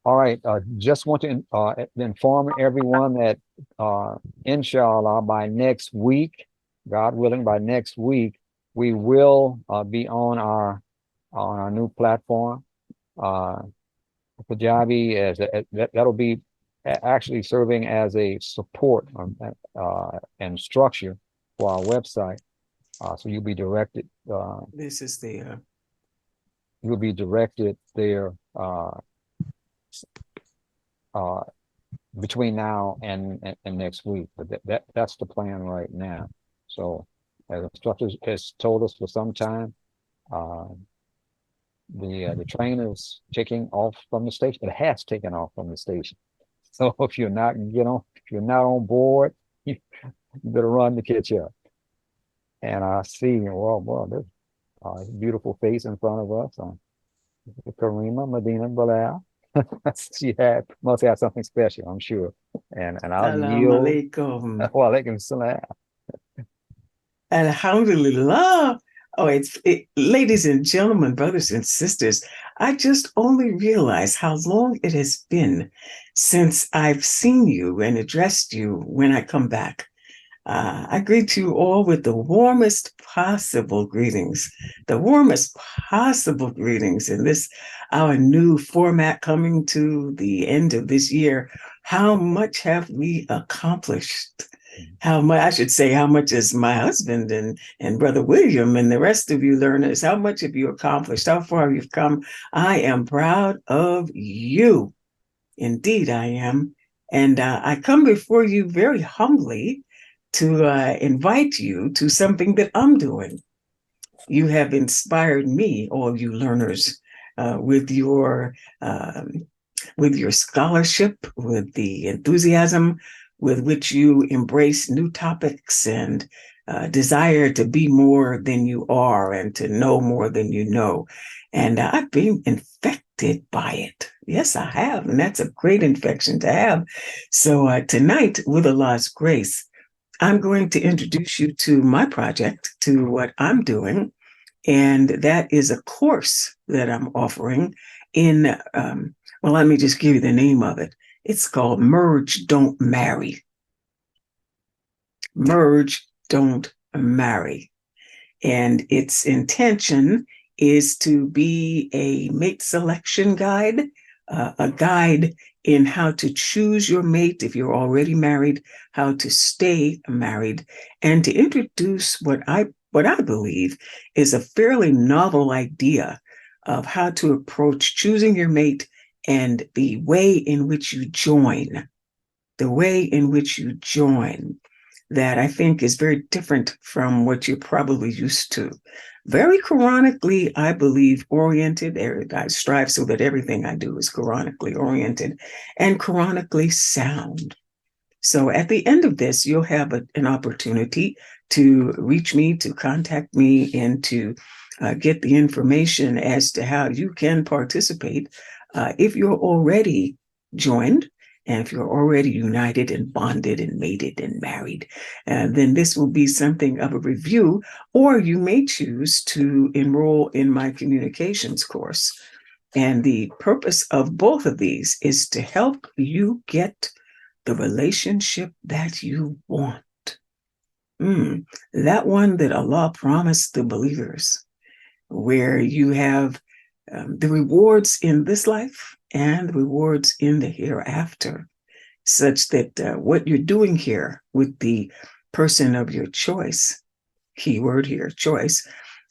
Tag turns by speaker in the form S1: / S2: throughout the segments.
S1: All right. Just want to inform everyone that, inshallah, by next week, God willing, by next week, we will be on our new platform. Uh, Kajabi that'll be actually serving as a support and structure for our website. So you'll be directed.
S2: This is the
S1: You'll be directed there. Uh, between now and next week. But that's the plan right now. So as the instructor has told us for some time, uh, the train is taking off from the station. It has taken off from the station. So if you're not on board, you better run to catch up. And I see, well, there's a beautiful face in front of us. Kareena Medina Bilal. Must have something special, I'm sure. And I'll
S2: Salam
S1: yield.
S2: Alaikum.
S1: Well, they can salam.
S2: Alhamdulillah. Ladies and gentlemen, brothers and sisters, I just only realized how long it has been since I've seen you and addressed you when I come back. I greet you all with the warmest possible greetings, the warmest possible greetings in this, our new format coming to the end of this year. How much have we accomplished? How much, I should say, how much is my husband and Brother William and the rest of you learners? How much have you accomplished? How far you've come? I am proud of you. Indeed, I am. And I come before you very humbly to invite you to something that I'm doing. You have inspired me, all you learners, with um, with your scholarship, with the enthusiasm with which you embrace new topics and desire to be more than you are and to know more than you know. And I've been infected by it. Yes, I have. And that's a great infection to have. So tonight, with Allah's grace, I'm going to introduce you to my project, to what I'm doing. And that is a course that I'm offering in, well, let me just give you the name of it. It's called Merge, Don't Marry. Merge, Don't Marry. And its intention is to be a mate selection guide, a guide in how to choose your mate if you're already married, how to stay married, and to introduce what I believe is a fairly novel idea of how to approach choosing your mate and the way in which you join that I think is very different from what you're probably used to. Very Quranically, I believe, oriented. I strive so that everything I do is Quranically oriented and Quranically sound. So at the end of this, you'll have an opportunity to reach me, to contact me, and to get the information as to how you can participate if you're already joined. And if you're already united and bonded and mated and married, then this will be something of a review, or you may choose to enroll in my communications course. And the purpose of both of these is to help you get the relationship that you want. That one that Allah promised the believers, where you have the rewards in this life and the rewards in the hereafter, such that what you're doing here with the person of your choice, keyword here, choice,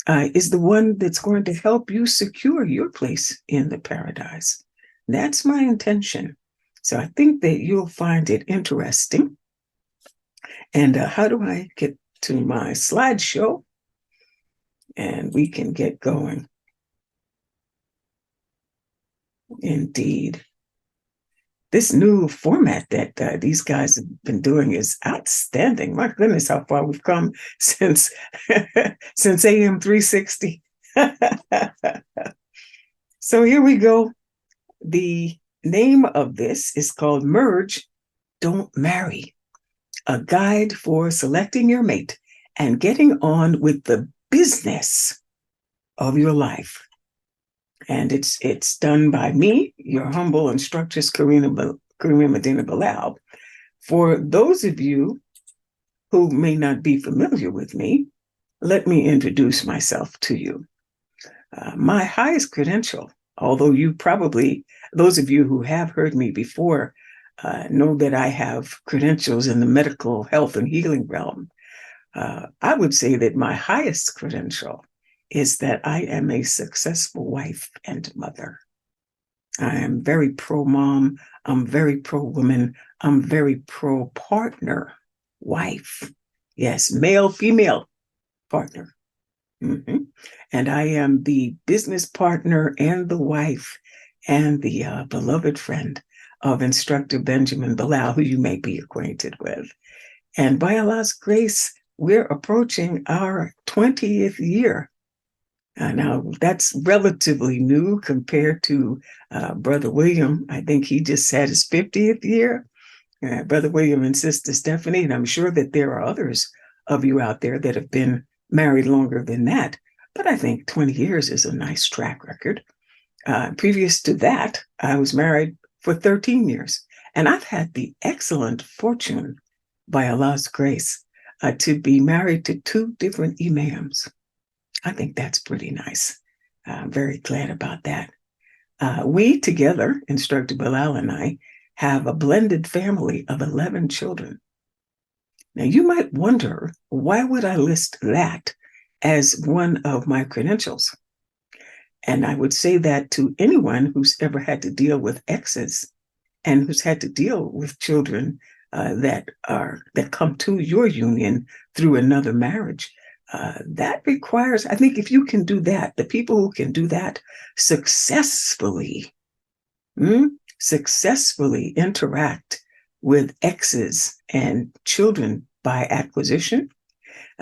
S2: is the one that's going to help you secure your place in the paradise. That's my intention. So I think that you'll find it interesting. And how do I get to my slideshow? And we can get going. Indeed. This new format that these guys have been doing is outstanding. My goodness, how far we've come since since AM 360. So here we go. The name of this is called Merge, Don't Marry, a guide for selecting your mate and getting on with the business of your life. And it's done by me, your humble instructress, Kareena Medina Bilal. For those of you who may not be familiar with me, let me introduce myself to you. My highest credential, although you probably, those of you who have heard me before, know that I have credentials in the medical health and healing realm. I would say that my highest credential is that I am a successful wife and mother. I am very pro mom. I'm very pro woman. I'm very pro partner, wife. Yes, male, female partner. Mm-hmm. And I am the business partner and the wife and the beloved friend of Instructor Benjamin Bilal, who you may be acquainted with. And by Allah's grace, we're approaching our 20th year. Now, that's relatively new compared to Brother William. I think he just had his 50th year. Brother William and Sister Stephanie, and I'm sure that there are others of you out there that have been married longer than that. But I think 20 years is a nice track record. Previous to that, I was married for 13 years. And I've had the excellent fortune, by Allah's grace, to be married to two different imams. I think that's pretty nice. I'm very glad about that. We together, Instructor Bilal and I, have a blended family of 11 children. Now, you might wonder, why would I list that as one of my credentials? And I would say that to anyone who's ever had to deal with exes and who's had to deal with children that come to your union through another marriage. That requires, I think, if you can do that, the people who can do that successfully, successfully interact with exes and children by acquisition,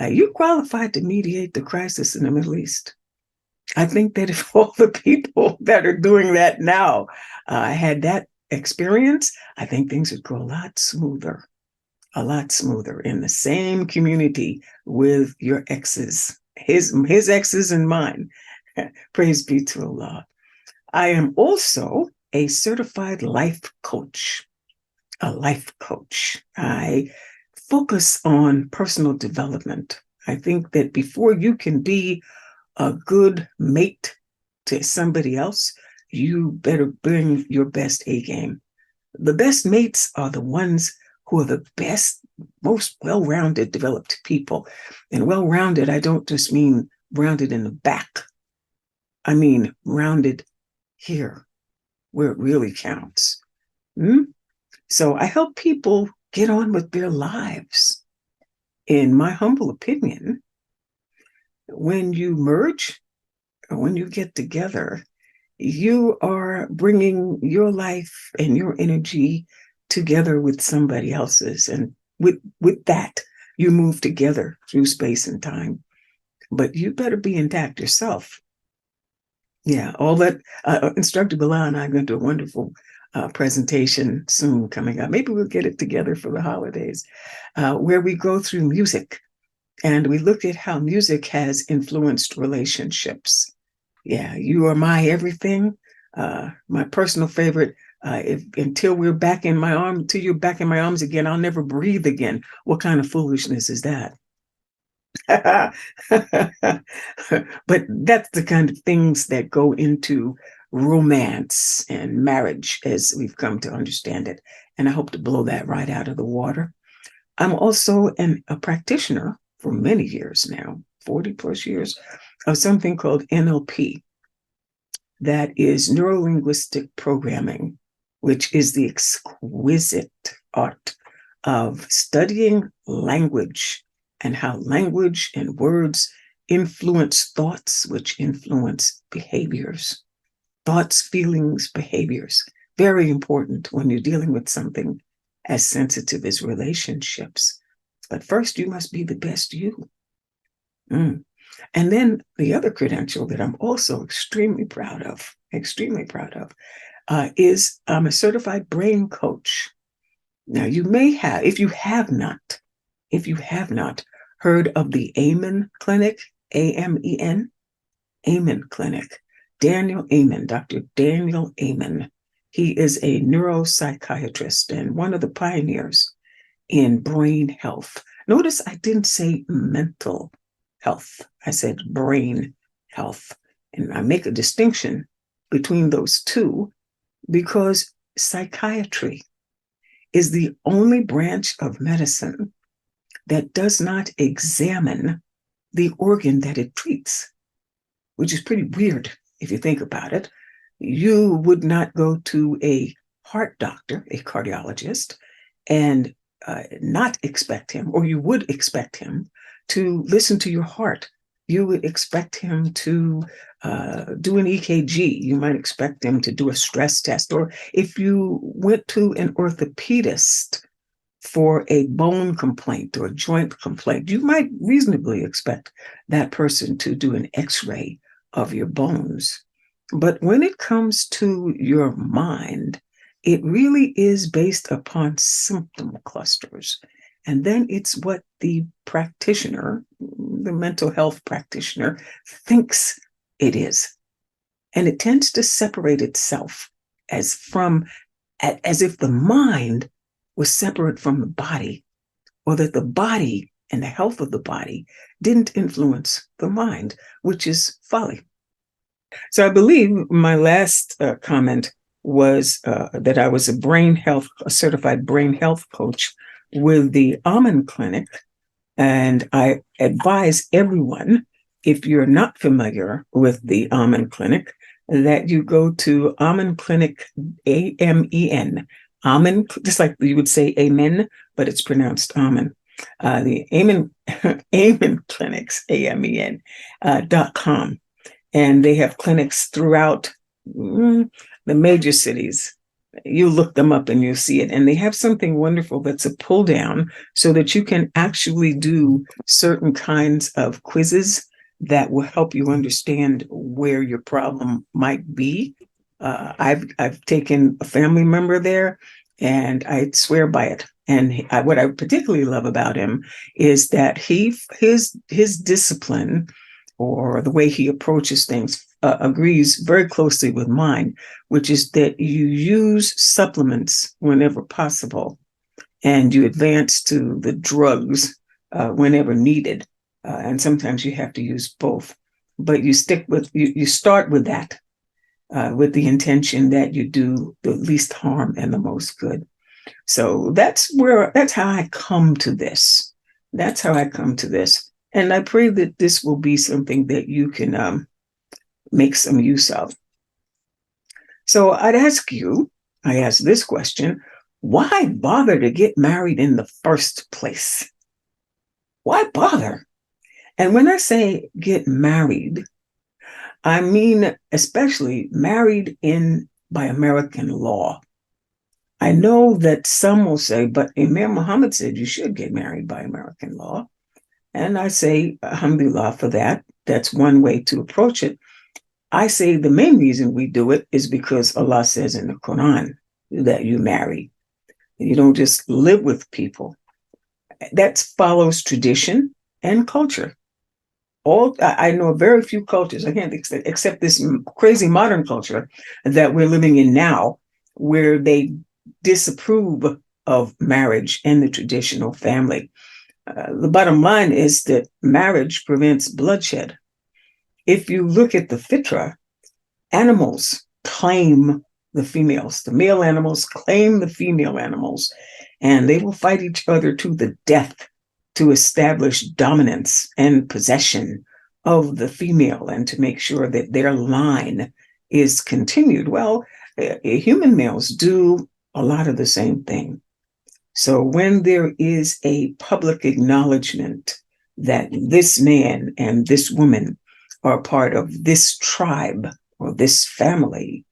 S2: you're qualified to mediate the crisis in the Middle East. I think that if all the people that are doing that now had that experience, I think things would go a lot smoother in the same community with your exes, his exes and mine. Praise be to Allah. I am also a certified life coach, a life coach. I focus on personal development. I think that before you can be a good mate to somebody else, you better bring your best A game. The best mates are the ones who are the best, most well-rounded, developed people. And well-rounded, I don't just mean rounded in the back. I mean rounded here, where it really counts. So I help people get on with their lives. In my humble opinion, when you merge, or when you get together, you are bringing your life and your energy together with somebody else's. And with that, you move together through space and time. But you better be intact yourself. Yeah, all that. Instructor Bilal and I are going to do a wonderful presentation soon coming up. Maybe we'll get it together for the holidays, where we go through music and we look at how music has influenced relationships. Yeah, you are my everything. My personal favorite. Until we're back in my arms, until you're back in my arms again, I'll never breathe again. What kind of foolishness is that? But that's the kind of things that go into romance and marriage as we've come to understand it. And I hope to blow that right out of the water. I'm also a practitioner for many years now, 40 plus years, of something called NLP. That is neuro-linguistic programming, which is the exquisite art of studying language and how language and words influence thoughts, which influence behaviors. Thoughts, feelings, behaviors. Very important when you're dealing with something as sensitive as relationships. But first, you must be the best you. And then the other credential that I'm also extremely proud of, is I'm a certified brain coach. Now, you may have, if you have not heard of the Amen Clinic, AMEN, Amen Clinic. Daniel Amen, Dr. Daniel Amen. He is a neuropsychiatrist and one of the pioneers in brain health. Notice I didn't say mental health, I said brain health. And I make a distinction between those two because psychiatry is the only branch of medicine that does not examine the organ that it treats, which is pretty weird if you think about it. You would not go to a heart doctor, a cardiologist, and not expect him, or you would expect him to listen to your heart. You would expect him to do an EKG. You might expect him to do a stress test. Or if you went to an orthopedist for a bone complaint or a joint complaint, you might reasonably expect that person to do an x-ray of your bones. But when it comes to your mind, it really is based upon symptom clusters. And then it's what the practitioner, the mental health practitioner, thinks it is. And it tends to separate itself as if the mind was separate from the body, or that the body and the health of the body didn't influence the mind, which is folly. So I believe my last comment was that I was a certified brain health coach with the Amen Clinic. And I advise everyone, if you're not familiar with the Amen Clinic, that you go to Amen Clinic, Amen, Amen, just like you would say amen, but it's pronounced Amen. The Amen, Amen Clinics, AMEN.com. And they have clinics throughout the major cities. You look them up and you'll see it. And they have something wonderful that's a pull down so that you can actually do certain kinds of quizzes that will help you understand where your problem might be. I've taken a family member there, and I swear by it. And what I particularly love about him is that his discipline, or the way he approaches things, agrees very closely with mine, which is that you use supplements whenever possible, and you advance to the drugs whenever needed. And sometimes you have to use both, but you start with that, with the intention that you do the least harm and the most good. So that's how I come to this. That's how I come to this. And I pray that this will be something that you can make some use of. So I ask this question: why bother to get married in the first place? Why bother? And when I say get married, I mean especially married by American law. I know that some will say, but Imam Muhammad said you should get married by American law. And I say, alhamdulillah for that. That's one way to approach it. I say the main reason we do it is because Allah says in the Quran that you marry. You don't just live with people. That follows tradition and culture. I know very few cultures, I can't except this crazy modern culture that we're living in now, where they disapprove of marriage and the traditional family. The bottom line is that marriage prevents bloodshed. If you look at the fitra, animals claim the females. The male animals claim the female animals, and they will fight each other to the death to establish dominance and possession of the female and to make sure that their line is continued. Well, human males do a lot of the same thing. So when there is a public acknowledgement that this man and this woman are part of this tribe or this family,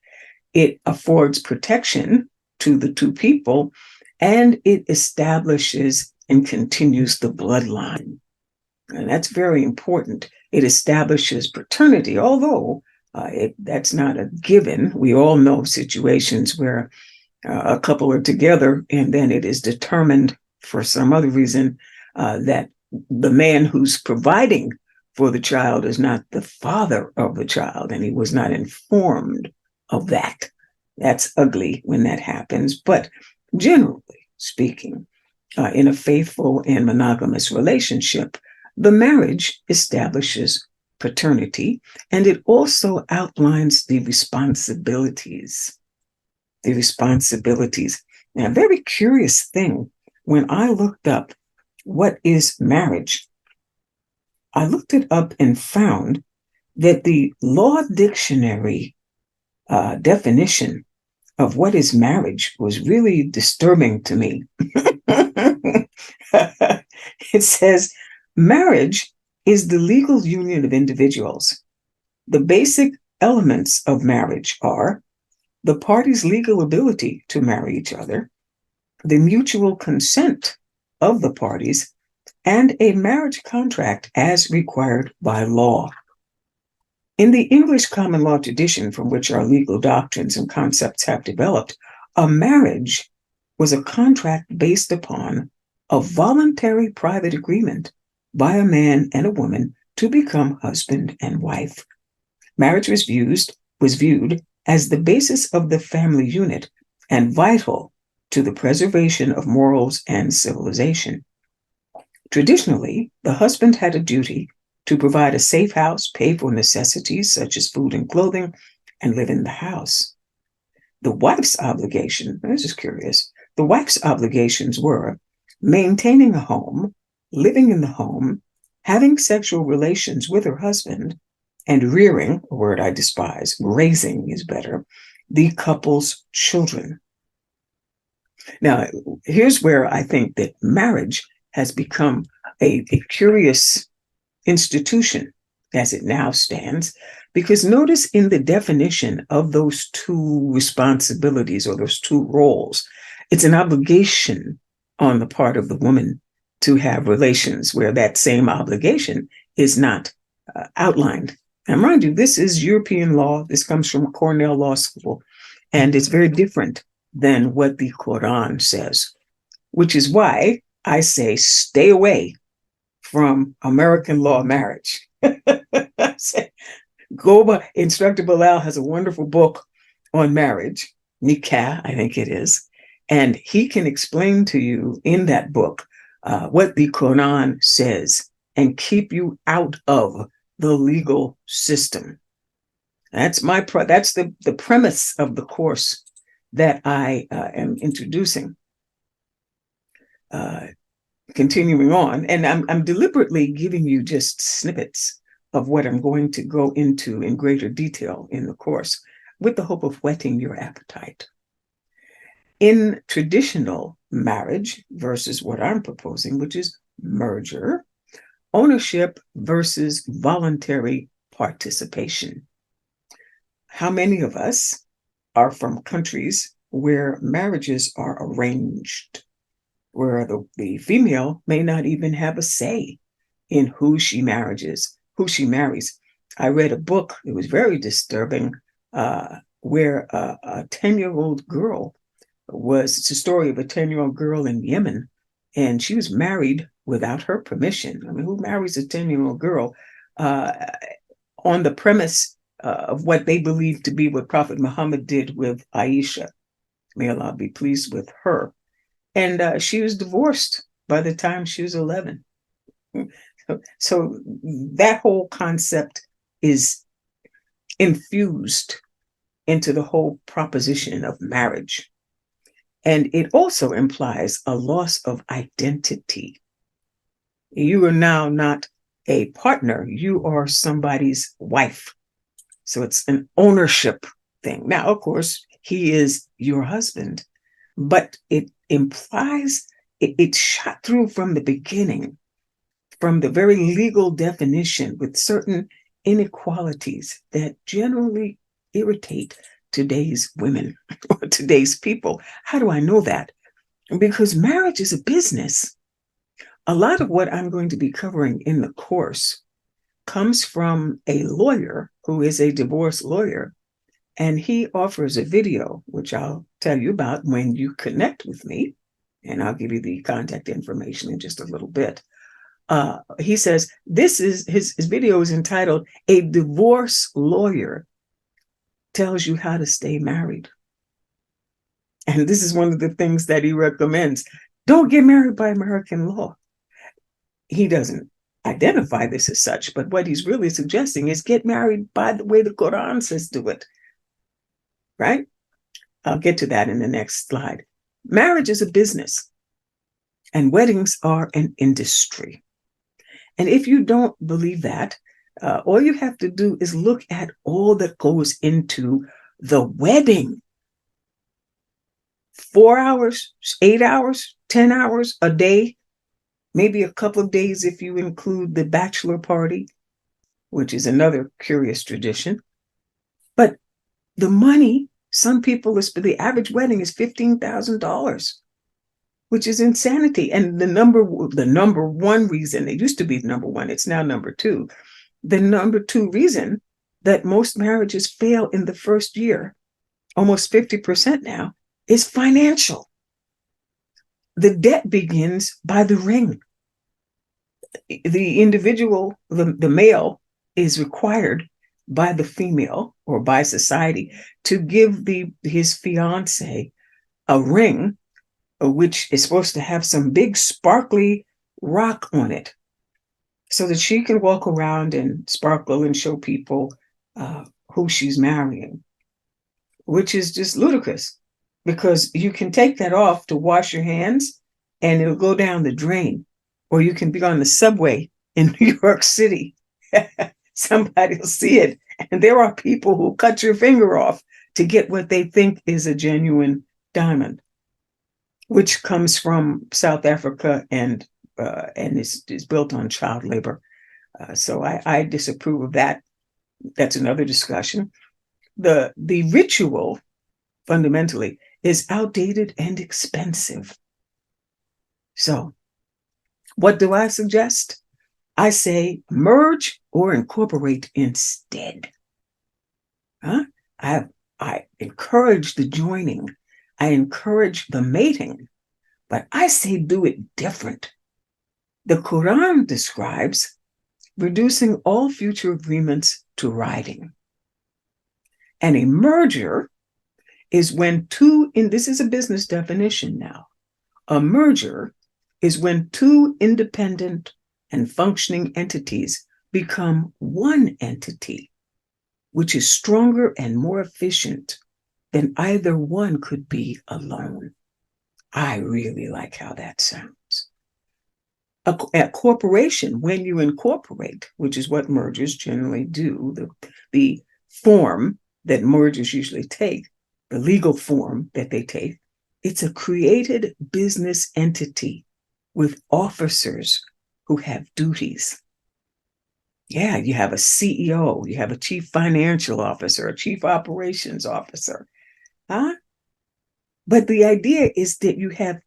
S2: it affords protection to the two people, and it establishes and continues the bloodline. And that's very important. It establishes paternity, although that's not a given. We all know situations where a couple are together and then it is determined for some other reason that the man who's providing for the child is not the father of the child, and he was not informed of that. That's ugly when that happens. But generally speaking, in a faithful and monogamous relationship, the marriage establishes paternity, and it also outlines the responsibilities. The responsibilities. Now, a very curious thing, when I looked up what is marriage, I looked it up and found that the Law Dictionary definition of what is marriage was really disturbing to me. It says marriage is the legal union of individuals. The basic elements of marriage are the parties' legal ability to marry each other, the mutual consent of the parties, and a marriage contract as required by law. In the English common law tradition from which our legal doctrines and concepts have developed, a marriage was a contract based upon a voluntary private agreement by a man and a woman to become husband and wife. Marriage was viewed as the basis of the family unit and vital to the preservation of morals and civilization. Traditionally, the husband had a duty to provide a safe house, pay for necessities such as food and clothing, and live in the house. The wife's obligation, this is curious, the wife's obligations were maintaining a home, living in the home, having sexual relations with her husband, and rearing, a word I despise, raising is better, the couple's children. Now, here's where I think that marriage has become a curious institution as it now stands, because notice in the definition of those two responsibilities or those two roles, it's an obligation on the part of the woman to have relations where that same obligation is not outlined. And mind you, this is European law. This comes from Cornell Law School, and it's very different than what the Quran says, which is why I say stay away from American law marriage. Go by, Instructor Bilal has a wonderful book on marriage, Nikah, I think it is, and he can explain to you in that book what the Quran says and keep you out of the legal system. That's the premise of the course that I am introducing. Continuing on, and I'm deliberately giving you just snippets of what I'm going to go into in greater detail in the course with the hope of whetting your appetite. In traditional marriage versus what I'm proposing, which is merger, ownership versus voluntary participation. How many of us are from countries where marriages are arranged, where the female may not even have a say in who she marries? I read a book, it was very disturbing, where a 10-year-old girl it's a story of a 10-year-old girl in Yemen, and she was married without her permission. I mean, who marries a 10-year-old girl on the premise of what they believe to be what Prophet Muhammad did with Aisha? May Allah be pleased with her. And she was divorced by the time she was 11. So that whole concept is infused into the whole proposition of marriage. And it also implies a loss of identity. You are now not a partner, you are somebody's wife. So it's an ownership thing. Now, of course, he is your husband, but it implies, it shot through from the beginning, from the very legal definition with certain inequalities that generally irritate today's women or today's people. How do I know that? Because marriage is a business. A lot of what I'm going to be covering in the course comes from a lawyer who is a divorce lawyer, and he offers a video, which I'll tell you about when you connect with me, and I'll give you the contact information in just a little bit, He says this is his video is entitled "A Divorce Lawyer Tells You How to Stay Married," and this is one of the things that he recommends. Don't get married by American law. He doesn't identify this as such, but what he's really suggesting is get married by the way the Quran says do it. Right? I'll get to that in the next slide. Marriage is a business, and weddings are an industry. And if you don't believe that, all you have to do is look at all that goes into the wedding. 4 hours, 8 hours, 10 hours a day, maybe a couple of days if you include the bachelor party, which is another curious tradition. But the money, some people, the average wedding is $15,000, which is insanity. And the number one reason, it used to be number one, it's now number two. The number two reason that most marriages fail in the first year, almost 50% now, is financial. The debt begins by the ring. The individual, the male, is required by the female or by society to give his fiance a ring, which is supposed to have some big sparkly rock on it, so that she can walk around and sparkle and show people who she's marrying, which is just ludicrous, because you can take that off to wash your hands and it'll go down the drain. Or you can be on the subway in New York City. Somebody will see it. And there are people who cut your finger off to get what they think is a genuine diamond, which comes from South Africa and is built on child labor. So I disapprove of that. That's another discussion. The ritual, fundamentally, is outdated and expensive. So what do I suggest? I say merge or incorporate instead. I encourage the joining. I encourage the mating, but I say do it different. The Quran describes reducing all future agreements to writing. And a merger is when this is a business definition now. A merger is when two independent and functioning entities become one entity, which is stronger and more efficient than either one could be alone. I really like how that sounds. A corporation, when you incorporate, which is what mergers generally do, the form that mergers usually take, the legal form that they take, it's a created business entity with officers who have duties. Yeah, you have a CEO, you have a chief financial officer, a chief operations officer. But the idea is that you have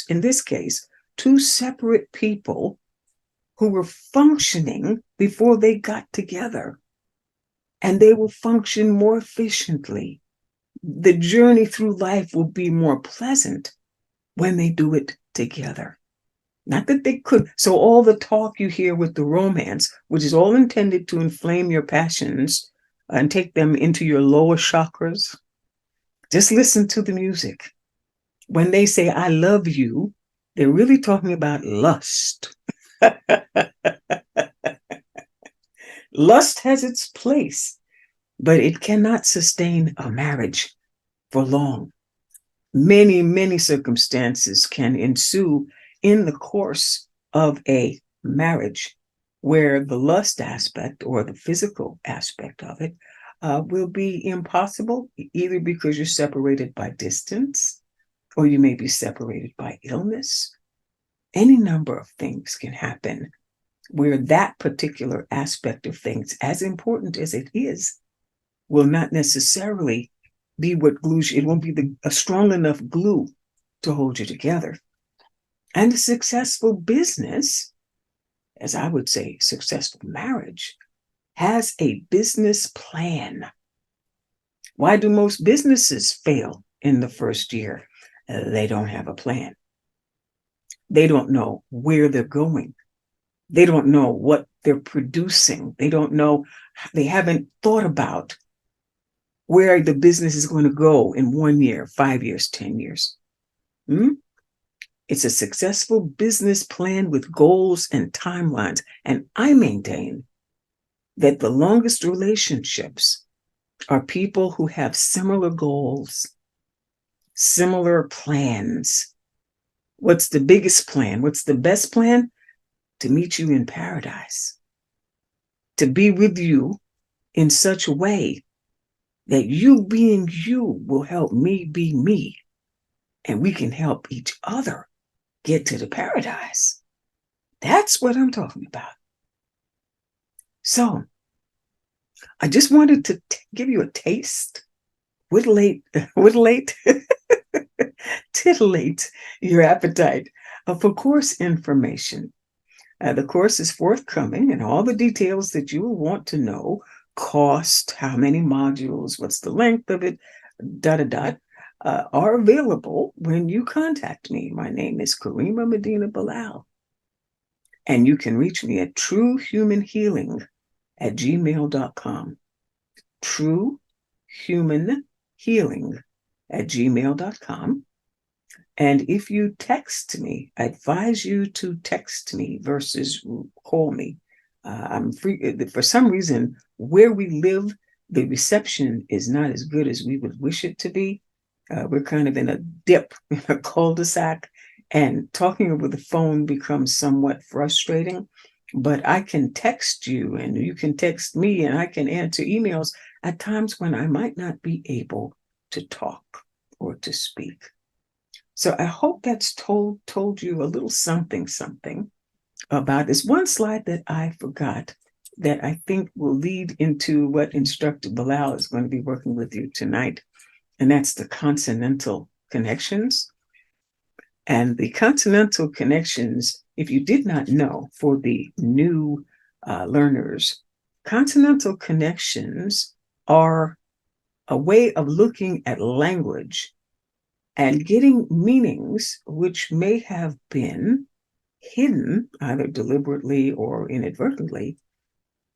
S2: in this case, two separate people who were functioning before they got together, and they will function more efficiently. The journey through life will be more pleasant when they do it together. Not that they could. So all the talk you hear with the romance, which is all intended to inflame your passions and take them into your lower chakras, just listen to the music. When they say, I love you, they're really talking about lust. Lust has its place, but it cannot sustain a marriage for long. Many, many circumstances can ensue in the course of a marriage where the lust aspect or the physical aspect of it will be impossible, either because you're separated by distance or you may be separated by illness. Any number of things can happen where that particular aspect of things, as important as it is, will not necessarily be what glues you. It won't be a strong enough glue to hold you together. And a successful business, as I would say, successful marriage, has a business plan. Why do most businesses fail in the first year? They don't have a plan. They don't know where they're going. They don't know what they're producing. They don't know, they haven't thought about where the business is going to go in 1 year, 5 years, 10 years. Hmm? It's a successful business plan with goals and timelines. And I maintain that the longest relationships are people who have similar goals, similar plans. What's the biggest plan? What's the best plan? To meet you in paradise, to be with you in such a way that you being you will help me be me, and we can help each other get to the paradise. That's what I'm talking about. So I just wanted to give you a taste, whittlate, titillate your appetite for course information. The course is forthcoming, and all the details that you will want to know, cost, how many modules, what's the length of it, are available when you contact me. My name is Kareena Medina Bilal, and you can reach me at truehumanhealing@gmail.com. Truehumanhealing@gmail.com. And if you text me, I advise you to text me versus call me. I'm free. For some reason, where we live, the reception is not as good as we would wish it to be. We're kind of in a dip, in a cul-de-sac, and talking over the phone becomes somewhat frustrating. But I can text you, and you can text me, and I can answer emails at times when I might not be able to talk or to speak. So I hope that's told you a little something about this. One slide that I forgot that I think will lead into what Instructor Bilal is going to be working with you tonight, and that's the consonantal connections. And the consonantal connections, if you did not know, for the new learners, consonantal connections are a way of looking at language and getting meanings which may have been hidden, either deliberately or inadvertently,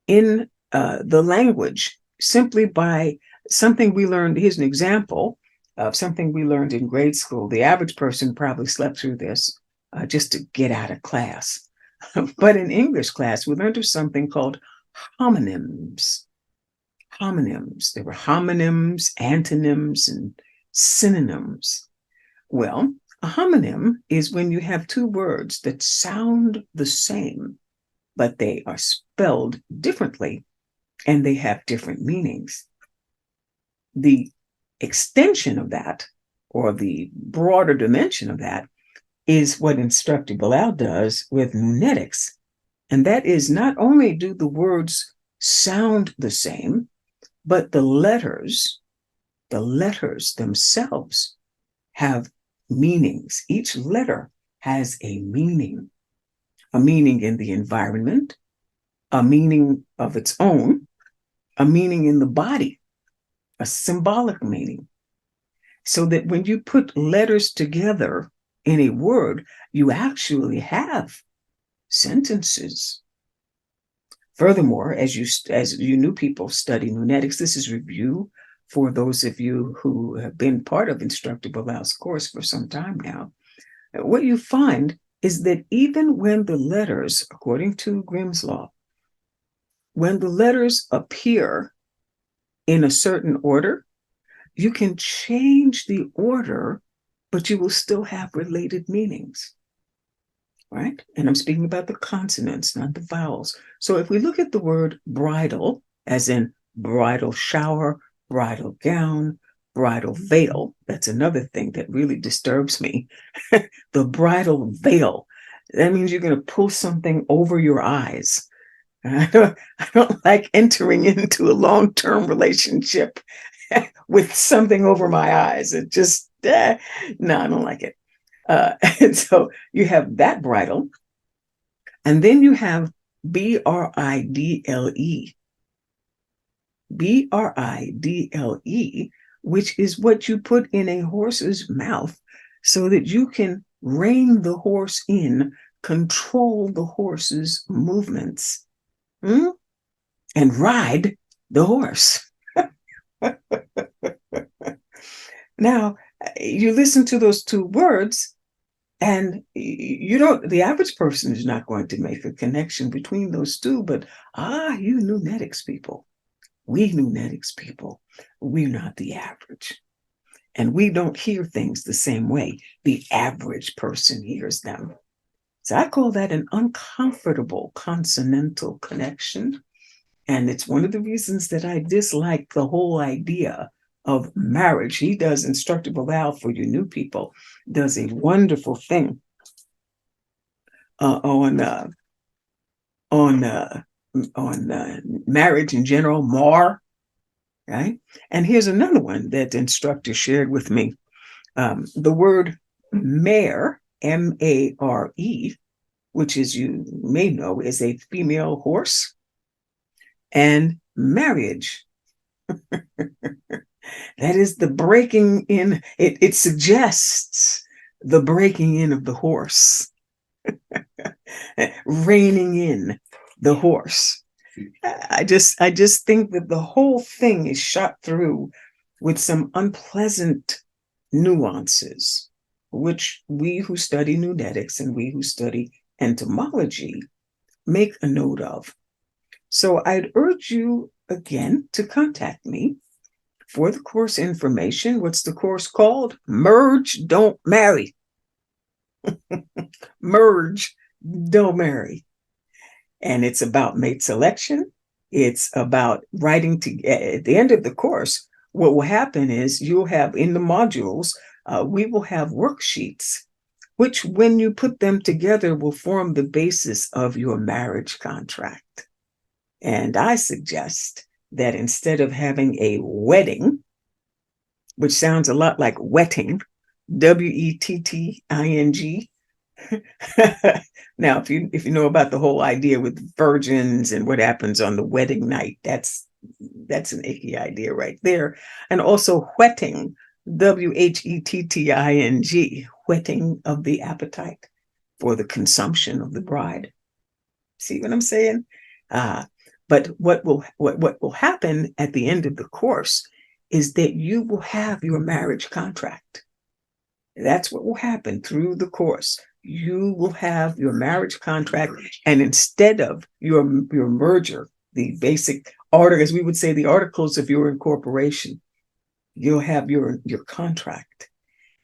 S2: in the language, simply by something we learned. Here's an example of something we learned in grade school. The average person probably slept through this just to get out of class. But in English class, we learned of something called homonyms. Homonyms. There were homonyms, antonyms, and synonyms. Well, a homonym is when you have two words that sound the same, but they are spelled differently and they have different meanings. The extension of that, or the broader dimension of that, is what Instructor Bilal does with NuNETICS. And that is, not only do the words sound the same, but the letters themselves have meanings. Each letter has a meaning in the environment, a meaning of its own, a meaning in the body, a symbolic meaning. So that when you put letters together in a word, you actually have sentences. Furthermore, as you new people study NuNETICS, this is review for those of you who have been part of Instructor Bilal's course for some time now. What you find is that even when the letters, according to Grimm's law, when the letters appear in a certain order, you can change the order, but you will still have related meanings, right? And I'm speaking about the consonants, not the vowels. So if we look at the word bridal, as in bridal shower, bridal gown, bridal veil, that's another thing that really disturbs me. The bridal veil, that means you're going to pull something over your eyes. I don't like entering into a long-term relationship with something over my eyes. It just, no, I don't like it. And so you have that bridal, and then you have BRIDLE. BRIDLE, which is what you put in a horse's mouth so that you can rein the horse in control the horse's movements, and ride the horse. Now, you listen to those two words, and you don't, the average person is not going to make a connection between those two, but you NuNETICS people, we NuNETICS people, we're not the average. And we don't hear things the same way the average person hears them. So I call that an uncomfortable consonantal connection. And it's one of the reasons that I dislike the whole idea of marriage. He does, Instructor Bilal, for you new people, does a wonderful thing on marriage in general, MAR, right? And here's another one that the instructor shared with me. The word mare, M-A-R-E, which, as you may know, is a female horse, and marriage. That is the breaking in. It suggests the breaking in of the horse, reining in the horse. I just think that the whole thing is shot through with some unpleasant nuances, which we who study NuNETICS and we who study entomology make a note of. So I'd urge you again to contact me for the course information. What's the course called? Merge, Don't Marry. Merge, Don't Marry. And it's about mate selection. It's about writing at the end of the course. What will happen is you'll have in the modules, we will have worksheets, which when you put them together will form the basis of your marriage contract. And I suggest that instead of having a wedding, which sounds a lot like wetting, W-E-T-T-I-N-G. Now, if you know about the whole idea with virgins and what happens on the wedding night, that's an icky idea right there. And also whetting, W-H-E-T-T-I-N-G, whetting of the appetite for the consumption of the bride. See what I'm saying? But what will happen at the end of the course is that you will have your marriage contract. That's what will happen through the course. You will have your marriage contract, and instead of your merger, the basic order, as we would say, the articles of your incorporation, you'll have your contract.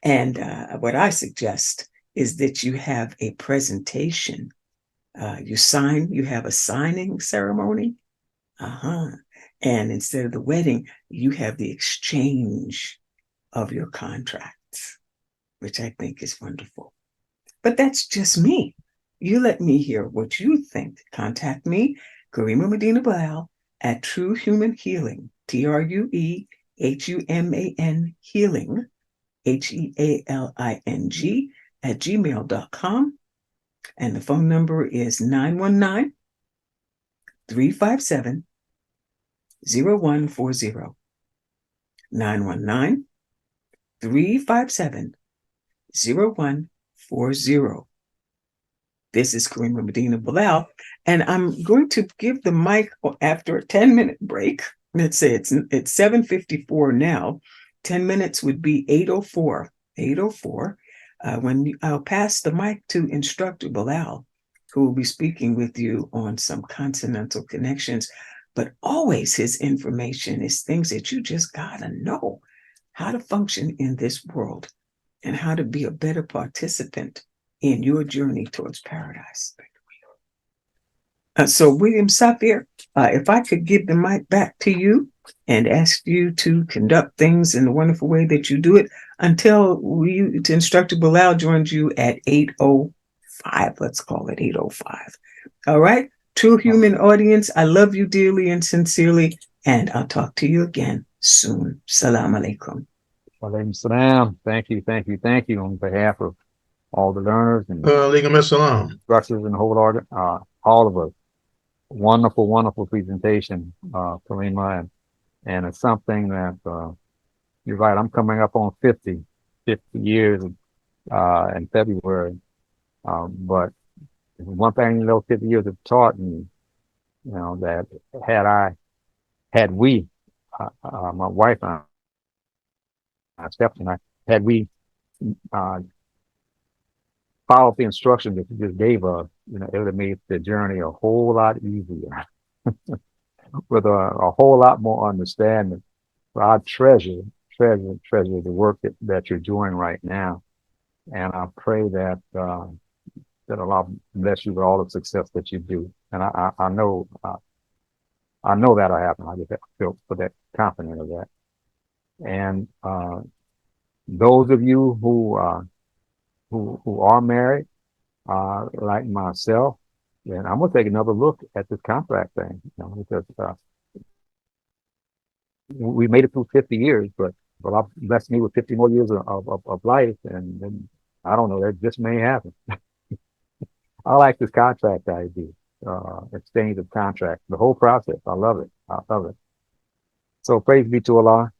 S2: And what I suggest is that you have a presentation. You have a signing ceremony. And instead of the wedding, you have the exchange of your contracts, which I think is wonderful. But that's just me. You let me hear what you think. Contact me, Kareena Medina Bilal, at True Human Healing, TrueHuman Healing, HEALING, at gmail.com. And the phone number is 919-357-0140. 919-357-0140. This is Kareena Medina Bilal, and I'm going to give the mic after a 10-minute break. Let's say it's 7:54 now. 10 minutes would be 8:04. 8:04. When I'll pass the mic to Instructor Bilal, who will be speaking with you on some consonantal connections. But always his information is things that you just gotta know how to function in this world and how to be a better participant in your journey towards paradise. So William Sapir, if I could give the mic back to you and ask you to conduct things in the wonderful way that you do it until Instructor Bilal joins you at 8:05. Let's call it 8:05. All right. True human audience, I love you dearly and sincerely, and I'll talk to you again soon. Salam alaikum.
S1: Walaikum salam. Thank you on behalf of all the learners and instructors and the whole order, all of us. Wonderful presentation, Kareena, and it's something that you're right. I'm coming up on 50 years in February, but One thing those 50 years have taught me, that had I, had we, my wife and I, Stephanie and I, had we uh, followed the instructions that you just gave us, it would have made the journey a whole lot easier with a whole lot more understanding. So I treasure the work that you're doing right now. And I pray that Allah bless you with all the success that you do. And I know that'll happen. I just feel for that confident of that. And those of you who are married, like myself, then I'm gonna take another look at this contract thing, because we made it through 50 years, but Allah blessed me with 50 more years of life, and I don't know, that just may happen. I like this contract idea, exchange of contract, the whole process. I love it. I love it. So praise be to Allah.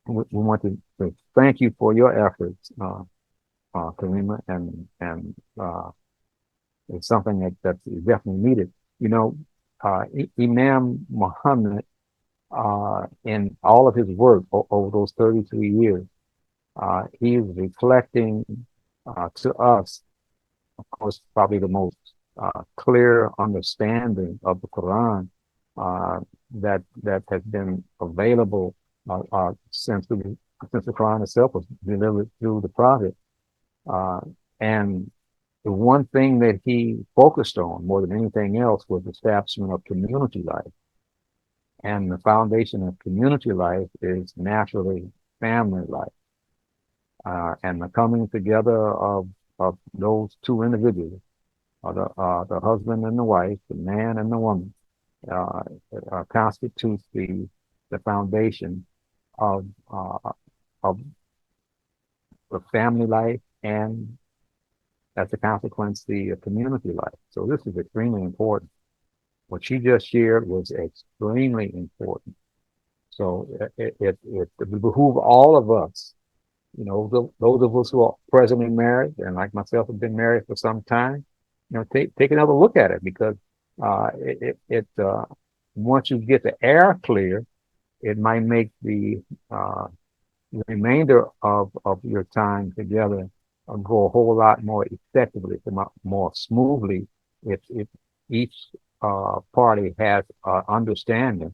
S1: We want to thank you for your efforts, Kareema, and it's something that's definitely needed. Imam Muhammad, in all of his work over those 33 years, he is reflecting to us, of course, probably the most clear understanding of the Quran that has been available since the Quran itself was delivered through the Prophet. And the one thing that he focused on more than anything else was the establishment of community life. And the foundation of community life is naturally family life. And the coming together of those two individuals, the husband and the wife, the man and the woman, uh, constitutes the foundation of of the family life, and as a consequence, the community life. So this is extremely important. What she just shared was extremely important. So it would behoove all of us, those of us who are presently married, and like myself have been married for some time, take another look at it, because once you get the air clear, it might make the remainder of your time together go a whole lot more effectively, more smoothly, if each party has understanding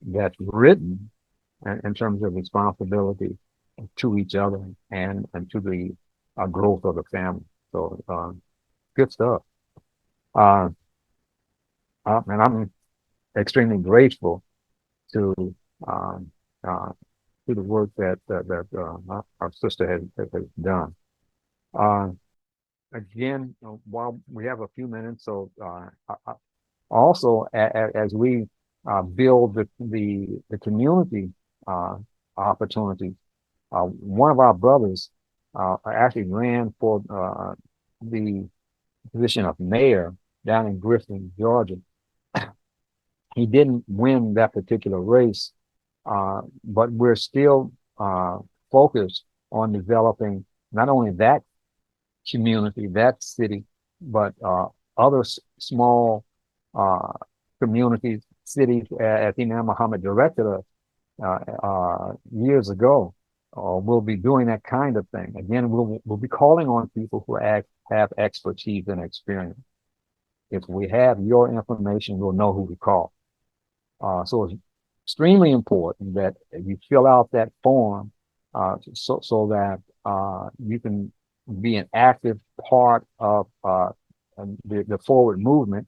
S1: that's written in terms of responsibility to each other and to the growth of the family. So good stuff. Uh, and I'm extremely grateful to um, uh, to the work that our sister has done. Uh, Again, while we have a few minutes, so also as we build the community opportunities, one of our brothers actually ran for the position of mayor down in Griffin, Georgia. He didn't win that particular race, but we're still focused on developing not only that community, that city, but other small communities, cities, as Imam Muhammad directed us years ago. We'll be doing that kind of thing. Again, we'll be calling on people who have expertise and experience. If we have your information, we'll know who to call. So it's extremely important that you fill out that form so that you can be an active part of the forward movement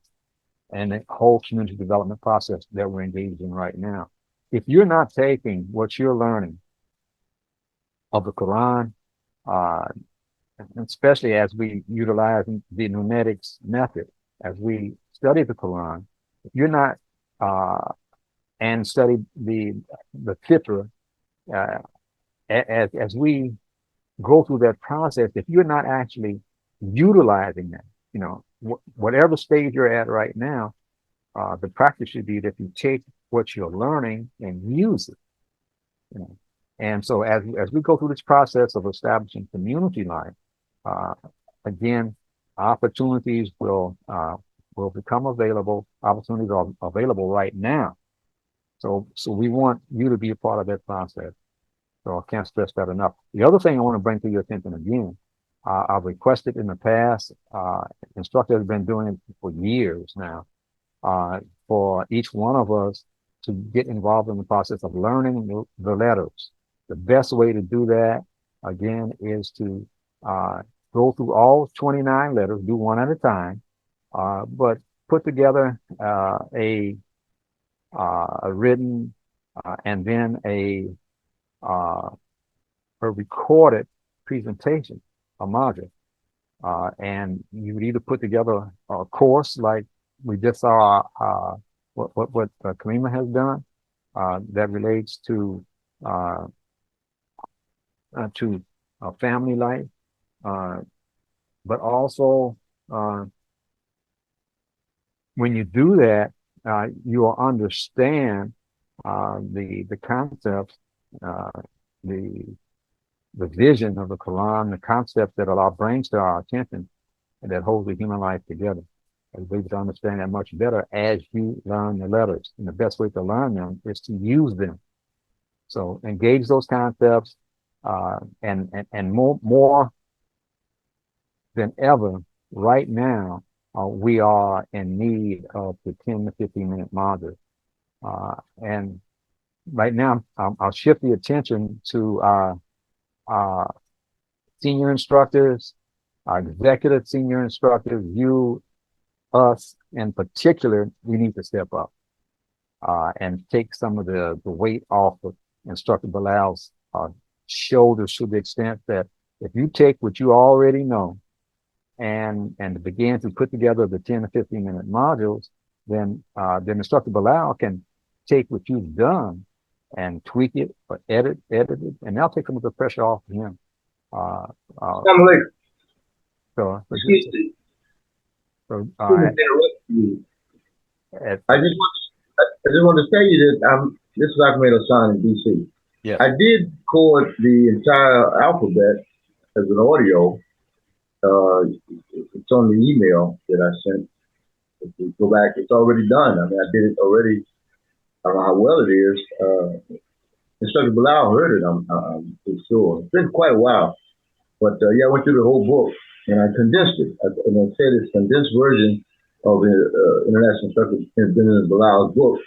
S1: and the whole community development process that we're engaged in right now. If you're not taking what you're learning of the Quran, uh, especially as we utilize the NuNETICS method, as we study the Quran, if you're not and study the fitra, uh, as we go through that process, if you're not actually utilizing that, whatever stage you're at right now, the practice should be that you take what you're learning and use it. And so as we go through this process of establishing community life, again, opportunities will become available. Opportunities are available right now. So we want you to be a part of that process. So I can't stress that enough. The other thing I want to bring to your attention again, I've requested in the past, instructors have been doing it for years now, uh, for each one of us to get involved in the process of learning the letters. The best way to do that, again, is to uh, go through all 29 letters, do one at a time, but put together a written and then uh, a recorded presentation, a module. And you would either put together a course like we just saw what Kareena has done that relates uh, to family life, uh, but also when you do that, you will understand the concepts, uh, the the vision of the Quran, the concepts that Allah brings to our attention and that holds the human life together. You'll be able to understand that much better as you learn the letters. And the best way to learn them is to use them. So engage those concepts, and more than ever right now, we are in need of the 10 to 15-minute module. And right now, I'll shift the attention to our senior instructors, our executive senior instructors, you, us in particular. We need to step up and take some of the weight off of Instructor Bilal's shoulders, to the extent that if you take what you already know and begin to put together the 10 to 15-minute modules, then Instructor Bilal can take what you've done and tweak it or edit it, and that'll take some of the pressure off of him. Uh, uh, so,
S3: Excuse me.
S1: so
S3: Excuse me to interrupt you.
S1: at,
S3: I just want to tell you that this is Ahmed Hassan in DC.
S1: yes.
S3: I did record the entire alphabet as an audio. It's on the email that I sent. If you go back, it's already done. I mean, I did it already. I don't know how well it is. Instructor Bilal heard it, I'm pretty sure. It's been quite a while. But yeah, I went through the whole book and I condensed it. And I said it's a condensed version of the International Instructor Benjamin Bilal's book,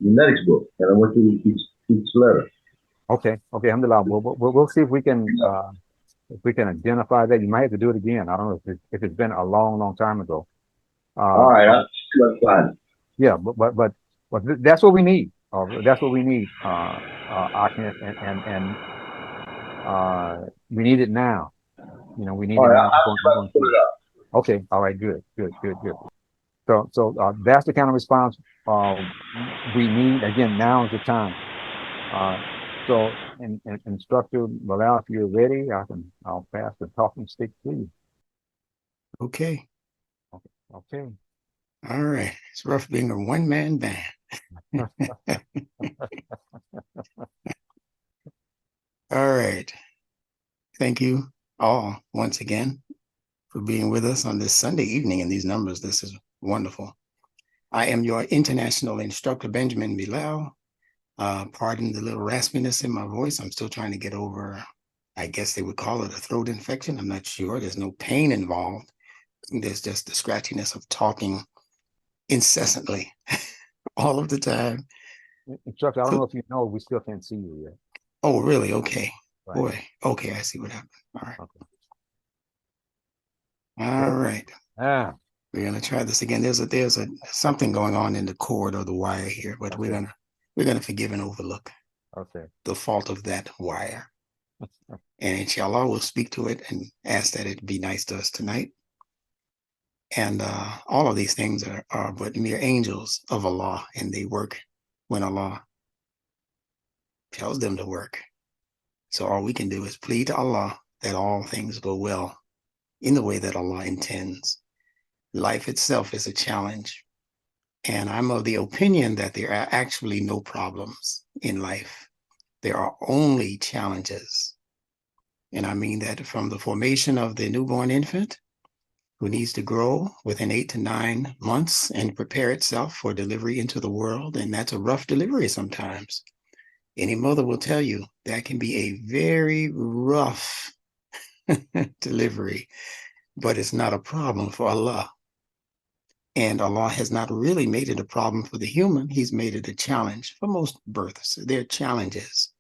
S3: NuNETICS book. And I went through each letter.
S1: Okay. Alhamdulillah. We'll see if we can identify that. You might have to do it again. I don't know if it's been a long time ago.
S3: All right, that's fine.
S1: Yeah, but that's what we need. That's what we need, Ahmed, and we need it now. You know, we need
S3: All
S1: it
S3: right,
S1: now.
S3: I'll put it up.
S1: Okay, all right, good. So that's the kind of response we need. Again, now is the time. So, Instructor Bilal, if you're ready, I'll pass the talking stick to you.
S4: Okay.
S1: Okay.
S4: All right. It's rough being a one-man band. All right. Thank you all once again for being with us on this Sunday evening in these numbers. This is wonderful. I am your international instructor, Benjamin Bilal. Pardon the little raspiness in my voice. I'm still trying to get over, I guess they would call it a throat infection. I'm not sure. There's no pain involved. There's just the scratchiness of talking incessantly all of the time.
S1: Instructor, I don't know if you know, we still can't see you yet.
S4: Oh, really? Okay.
S1: Right.
S4: Boy. Okay, I see what happened. All right.
S1: Okay.
S4: All right.
S1: Ah.
S4: We're gonna try this again. There's a something going on in the cord or the wire here, but
S1: Okay.
S4: we're gonna forgive and overlook the fault of that wire. And inshallah, we'll speak to it and ask that it be nice to us tonight. And all of these things are but mere angels of Allah, and they work when Allah tells them to work. So all we can do is plead to Allah that all things go well in the way that Allah intends. Life itself is a challenge. And I'm of the opinion that there are actually no problems in life. There are only challenges. And I mean that from the formation of the newborn infant who needs to grow within 8 to 9 months and prepare itself for delivery into the world. And that's a rough delivery sometimes. Any mother will tell you that can be a very rough delivery, but it's not a problem for Allah. And Allah has not really made it a problem for the human. He's made it a challenge for most births. They're challenges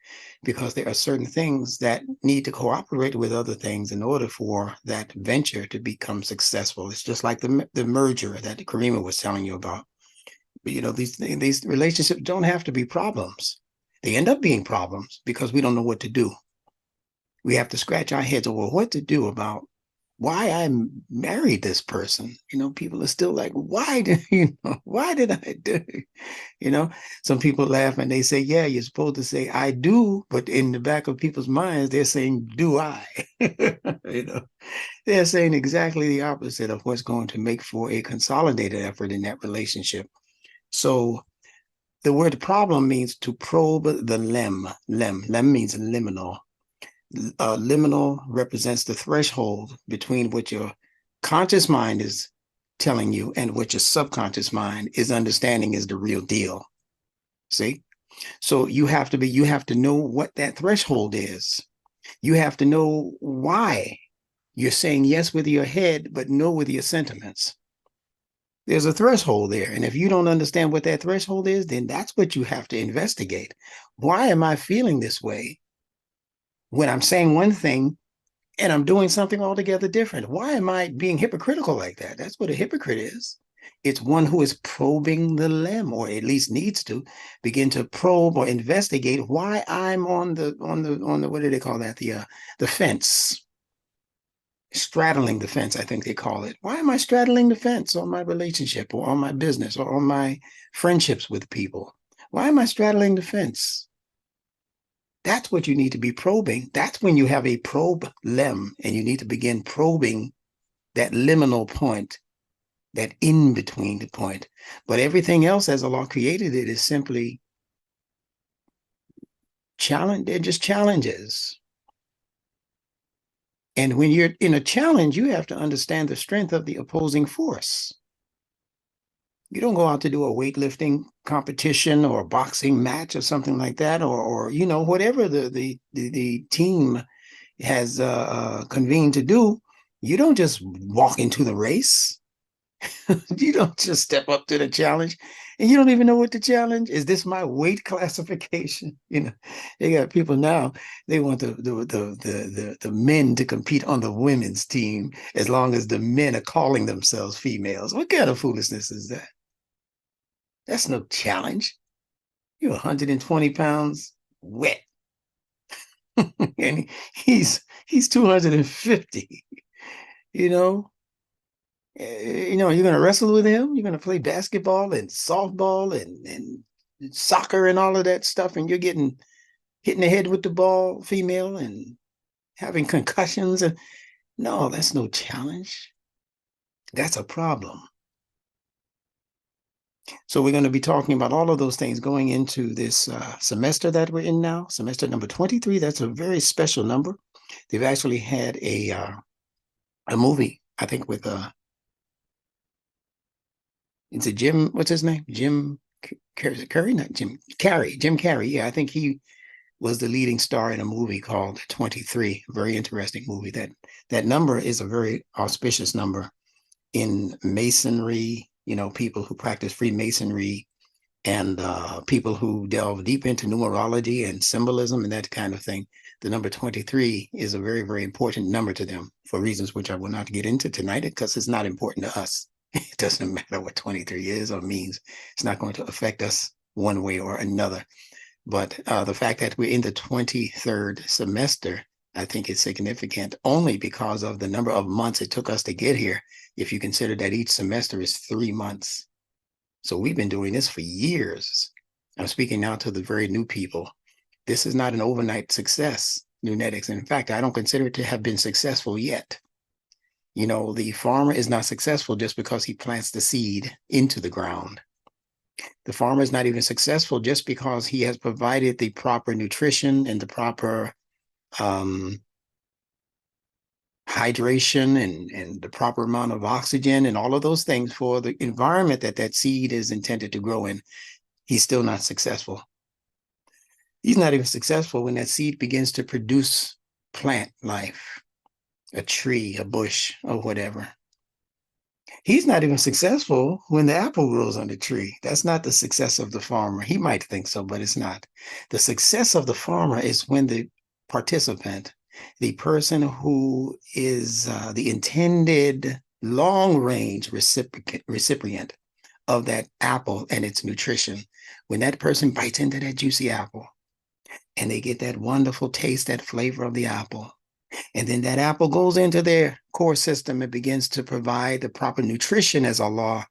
S4: because there are certain things that need to cooperate with other things in order for that venture to become successful. It's just like the merger that Kareena was telling you about. But, you know, these relationships don't have to be problems. They end up being problems because we don't know what to do. We have to scratch our heads over what to do about why I married this person. You know, people are still like, why did I do? You know, some people laugh and they say, yeah, you're supposed to say I do, but in the back of people's minds, they're saying, do I? You know, they're saying exactly the opposite of what's going to make for a consolidated effort in that relationship. So the word problem means to probe the lem. Lem means liminal. Liminal represents the threshold between what your conscious mind is telling you and what your subconscious mind is understanding is the real deal. See? So you have to know what that threshold is. You have to know why you're saying yes with your head, but no with your sentiments. There's a threshold there. And if you don't understand what that threshold is, then that's what you have to investigate. Why am I feeling this way when I'm saying one thing and I'm doing something altogether different? Why am I being hypocritical like that? That's what a hypocrite is. It's one who is probing the limb, or at least needs to begin to probe or investigate why I'm on the what do they call that? The fence. Straddling the fence, I think they call it. Why am I straddling the fence on my relationship or on my business or on my friendships with people? Why am I straddling the fence? That's what you need to be probing. That's when you have a problem, and you need to begin probing that liminal point, that in-between the point. But everything else, as Allah created it, is simply challenge. They're just challenges. And when you're in a challenge, you have to understand the strength of the opposing force. You don't go out to do a weightlifting competition or a boxing match or something like that, or you know, whatever the team has convened to do. You don't just walk into the race. You don't just step up to the challenge, and you don't even know what the challenge is. This my weight classification? You know, they got people now. They want the men to compete on the women's team as long as the men are calling themselves females. What kind of foolishness is that? That's no challenge. You're 120 pounds wet, and he's 250. You know. You know, you're going to wrestle with him. You're going to play basketball and softball and soccer and all of that stuff. And you're getting hit in the head with the ball, female, and having concussions. And no, that's no challenge. That's a problem. So we're going to be talking about all of those things going into this semester that we're in now, semester number 23. That's a very special number. They've actually had a movie, I think, with it's a Jim, what's his name? Jim Carrey, not Jim Carrey. Jim Carrey. Yeah, I think he was the leading star in a movie called 23. A very interesting movie. That number is a very auspicious number in Masonry. You know, people who practice Freemasonry and people who delve deep into numerology and symbolism and that kind of thing. The number 23 is a very, very important number to them for reasons which I will not get into tonight because it's not important to us. It doesn't matter what 23 is or means. It's not going to affect us one way or another. But the fact that we're in the 23rd semester, I think is significant only because of the number of months it took us to get here. If you consider that each semester is 3 months. So we've been doing this for years. I'm speaking now to the very new people. This is not an overnight success, NuNETICS. In fact, I don't consider it to have been successful yet. You know, the farmer is not successful just because he plants the seed into the ground. The farmer is not even successful just because he has provided the proper nutrition and the proper hydration and the proper amount of oxygen and all of those things for the environment that that seed is intended to grow in, he's still not successful. He's not even successful when that seed begins to produce plant life, a tree, a bush, or whatever. He's not even successful when the apple grows on the tree. That's not the success of the farmer. He might think so, but it's not. The success of the farmer is when the participant, the person who is the intended long-range recipient of that apple and its nutrition, when that person bites into that juicy apple and they get that wonderful taste, that flavor of the apple, and then that apple goes into their core system and begins to provide the proper nutrition as Allah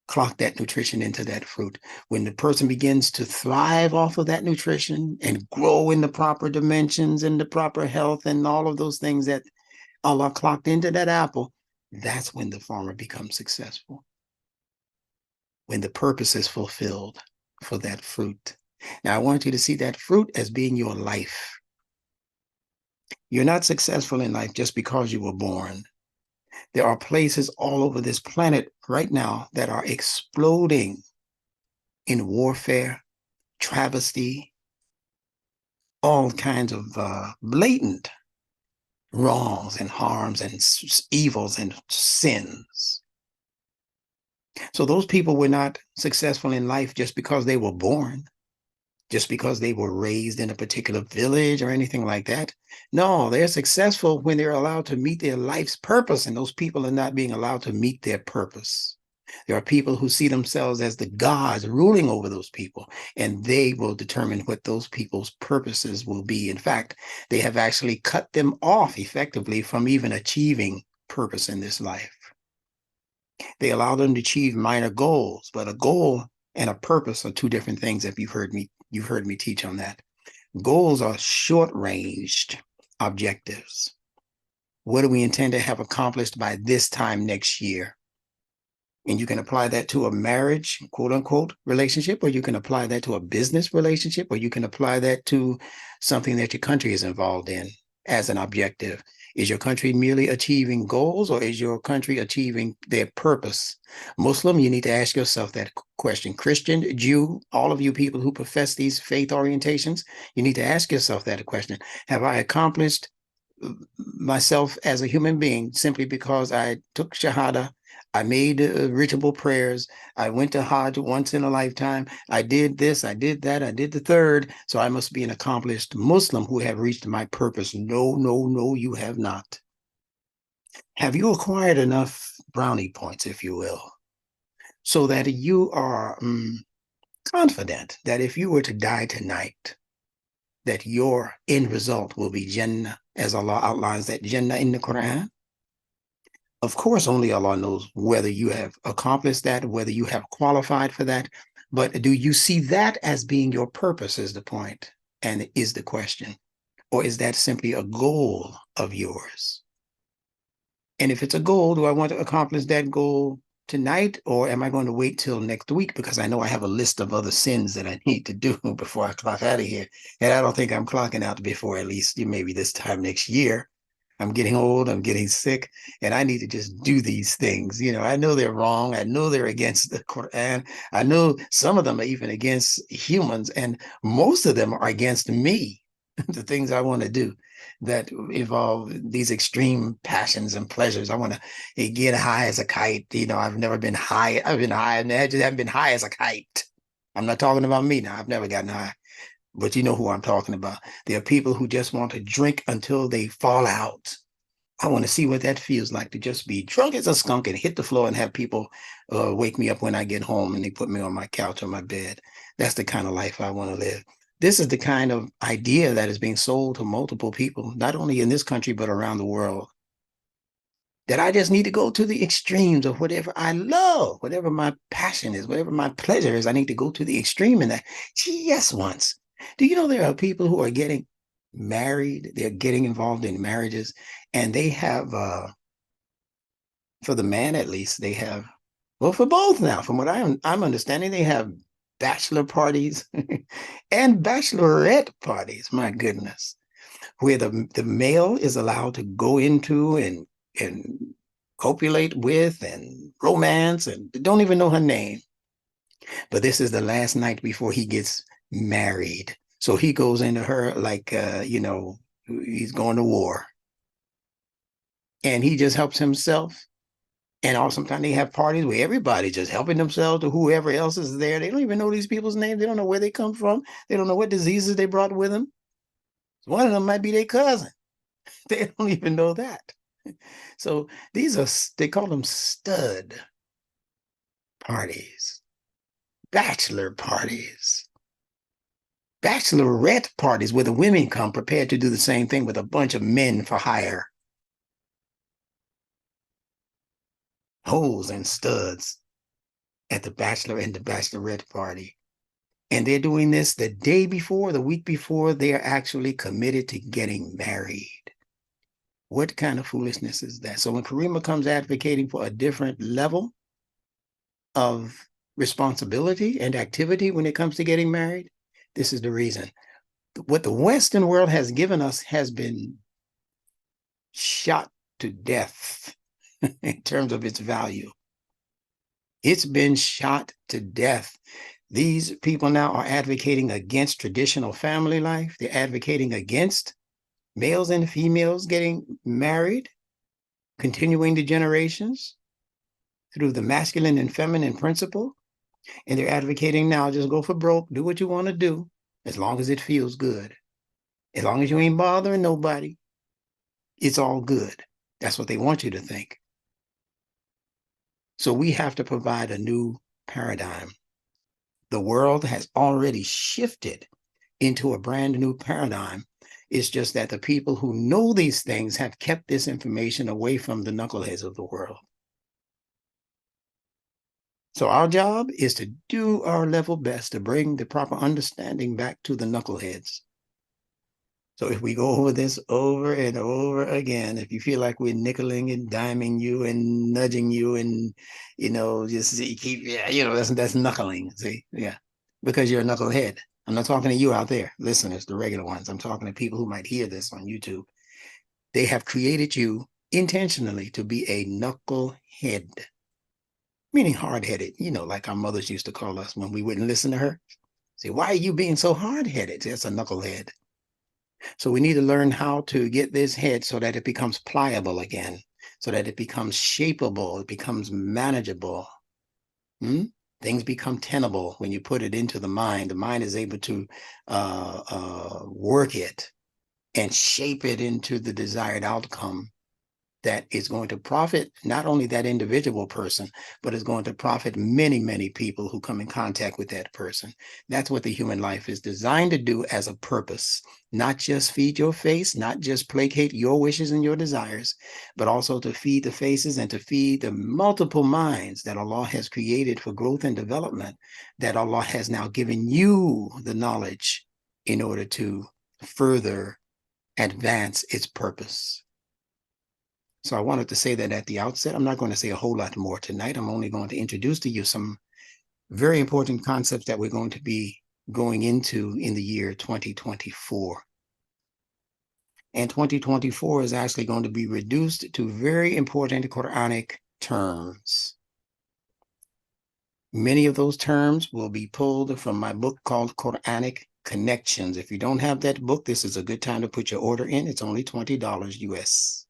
S4: clocked that nutrition into that fruit. When the person begins to thrive off of that nutrition and grow in the proper dimensions and the proper health and all of those things that Allah clocked into that apple, that's when the farmer becomes successful. When the purpose is fulfilled for that fruit. Now, I want you to see that fruit as being your life. You're not successful in life just because you were born. There are places all over this planet right now that are exploding in warfare, travesty, all kinds of blatant wrongs and harms and evils and sins. So those people were not successful in life just because they were born, just because they were raised in a particular village or anything like that. No, they're successful when they're allowed to meet their life's purpose, and those people are not being allowed to meet their purpose. There are people who see themselves as the gods ruling over those people, and they will determine what those people's purposes will be. In fact, they have actually cut them off effectively from even achieving purpose in this life. They allow them to achieve minor goals, but a goal and a purpose are two different things. If you've heard me teach on that. Goals are short-ranged objectives. What do we intend to have accomplished by this time next year? And you can apply that to a marriage, quote unquote, relationship, or you can apply that to a business relationship, or you can apply that to something that your country is involved in as an objective. Is your country merely achieving goals, or is your country achieving their purpose? Muslim, you need to ask yourself that question. Christian, Jew, all of you people who profess these faith orientations, you need to ask yourself that question. Have I accomplished myself as a human being simply because I took Shahada, I made ritual prayers, I went to Hajj once in a lifetime, I did this, I did that, I did the third, so I must be an accomplished Muslim who have reached my purpose? No, no, no, you have not. Have you acquired enough brownie points, if you will, so that you are confident that if you were to die tonight, that your end result will be Jannah, as Allah outlines that Jannah in the Quran? Of course, only Allah knows whether you have accomplished that, whether you have qualified for that. But do you see that as being your purpose is the point, and is the question? Or is that simply a goal of yours? And if it's a goal, do I want to accomplish that goal tonight, or am I going to wait till next week because I know I have a list of other sins that I need to do before I clock out of here? And I don't think I'm clocking out before at least maybe this time next year. I'm getting old, I'm getting sick, and I need to just do these things. You know, I know they're wrong. I know they're against the Quran. I know some of them are even against humans, and most of them are against me, the things I want to do that involve these extreme passions and pleasures. I want to get high as a kite. You know, I've never been high. I've been high, and I just haven't been high as a kite. I'm not talking about me now. I've never gotten high. But you know who I'm talking about. There are people who just want to drink until they fall out. I want to see what that feels like, to just be drunk as a skunk and hit the floor and have people wake me up when I get home and they put me on my couch or my bed. That's the kind of life I want to live. This is the kind of idea that is being sold to multiple people, not only in this country, but around the world. That I just need to go to the extremes of whatever I love, whatever my passion is, whatever my pleasure is. I need to go to the extreme in that. Gee, yes, once. Do you know there are people who are getting married, they're getting involved in marriages, and they have, for the man at least, they have, well, for both now, from what I'm understanding, they have bachelor parties and bachelorette parties, my goodness, where the male is allowed to go into and copulate with and romance and don't even know her name. But this is the last night before he gets married. So he goes into her like, he's going to war. And he just helps himself. And also sometimes they have parties where everybody's just helping themselves to whoever else is there. They don't even know these people's names. They don't know where they come from. They don't know what diseases they brought with them. One of them might be their cousin. They don't even know that. So these are, they call them stud parties, bachelor parties, bachelorette parties where the women come prepared to do the same thing with a bunch of men for hire. Hoes and studs at the bachelor and the bachelorette party. And they're doing this the day before, the week before they're actually committed to getting married. What kind of foolishness is that? So when Kareena comes advocating for a different level of responsibility and activity when it comes to getting married, this is the reason. What the Western world has given us has been shot to death in terms of its value. It's been shot to death. These people now are advocating against traditional family life. They're advocating against males and females getting married, continuing the generations through the masculine and feminine principle. And they're advocating now, just go for broke, do what you want to do, as long as it feels good. As long as you ain't bothering nobody, it's all good. That's what they want you to think. So we have to provide a new paradigm. The world has already shifted into a brand new paradigm. It's just that the people who know these things have kept this information away from the knuckleheads of the world. So our job is to do our level best to bring the proper understanding back to the knuckleheads. So if we go over this over and over again, if you feel like we're nickeling and diming you and nudging you and, just keep, that's knuckling, see? Yeah, because you're a knucklehead. I'm not talking to you out there, listeners, the regular ones. I'm talking to people who might hear this on YouTube. They have created you intentionally to be a knucklehead, meaning hard-headed, like our mothers used to call us when we wouldn't listen to her. Say, why are you being so hard-headed? That's a knucklehead. So we need to learn how to get this head so that it becomes pliable again, so that it becomes shapeable, it becomes manageable. Things become tenable when you put it into the mind. The mind is able to work it and shape it into the desired outcome that is going to profit not only that individual person, but is going to profit many, many people who come in contact with that person. That's what the human life is designed to do as a purpose, not just feed your face, not just placate your wishes and your desires, but also to feed the faces and to feed the multiple minds that Allah has created for growth and development, that Allah has now given you the knowledge in order to further advance its purpose. So I wanted to say that at the outset. I'm not going to say a whole lot more tonight. I'm only going to introduce to you some very important concepts that we're going to be going into in the year 2024. And 2024 is actually going to be reduced to very important Quranic terms. Many of those terms will be pulled from my book called Quranic Connections. If you don't have that book, this is a good time to put your order in. It's only $20 US.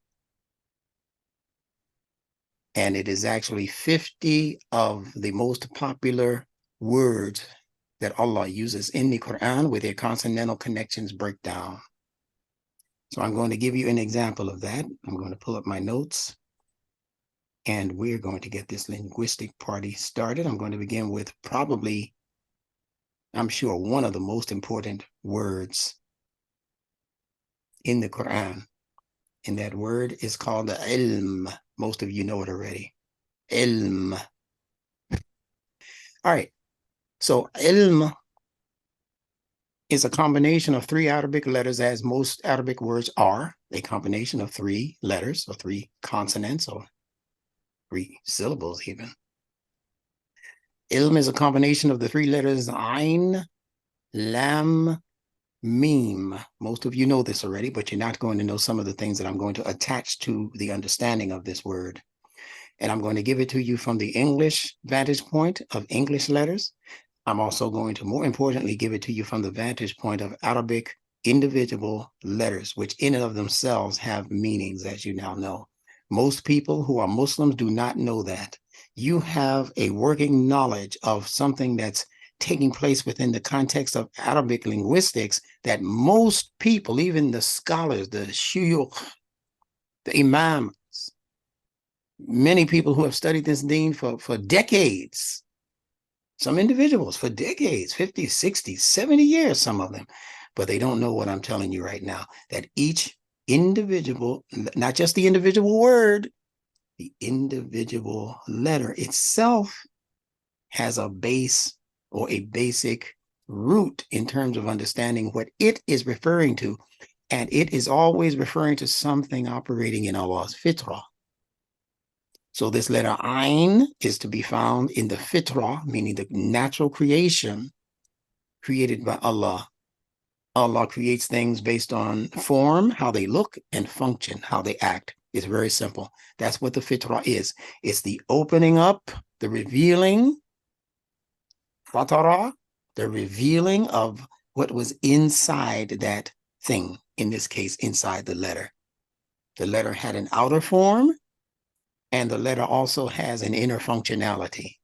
S4: And it is actually 50 of the most popular words that Allah uses in the Quran with their consonantal connections breakdown. So I'm going to give you an example of that. I'm going to pull up my notes and we're going to get this linguistic party started. I'm going to begin with probably, I'm sure, one of the most important words in the Quran. And that word is called the ilm. Most of you know it already. Ilm. All right. So ilm is a combination of three Arabic letters, as most Arabic words are, a combination of three letters or three consonants or three syllables even. Ilm is a combination of the three letters Ain, Lam, Meme. Most of you know this already, but you're not going to know some of the things that I'm going to attach to the understanding of this word. And I'm going to give it to you from the English vantage point of English letters. I'm also going to, more importantly, give it to you from the vantage point of Arabic individual letters, which in and of themselves have meanings, as you now know. Most people who are Muslims do not know that. You have a working knowledge of something that's taking place within the context of Arabic linguistics that most people, even the scholars, the shuyukh, the imams, many people who have studied this deen for decades, some individuals for decades, 50, 60, 70 years, some of them, but they don't know what I'm telling you right now, that each individual, not just the individual word, the individual letter itself has a base or a basic root in terms of understanding what it is referring to. And it is always referring to something operating in Allah's fitrah. So this letter Ain is to be found in the fitrah, meaning the natural creation created by Allah. Allah creates things based on form, how they look, and function, how they act. It's very simple. That's what the fitrah is. It's the opening up, the revealing, fatara, the revealing of what was inside that thing, in this case, inside the letter. The letter had an outer form, and the letter also has an inner functionality.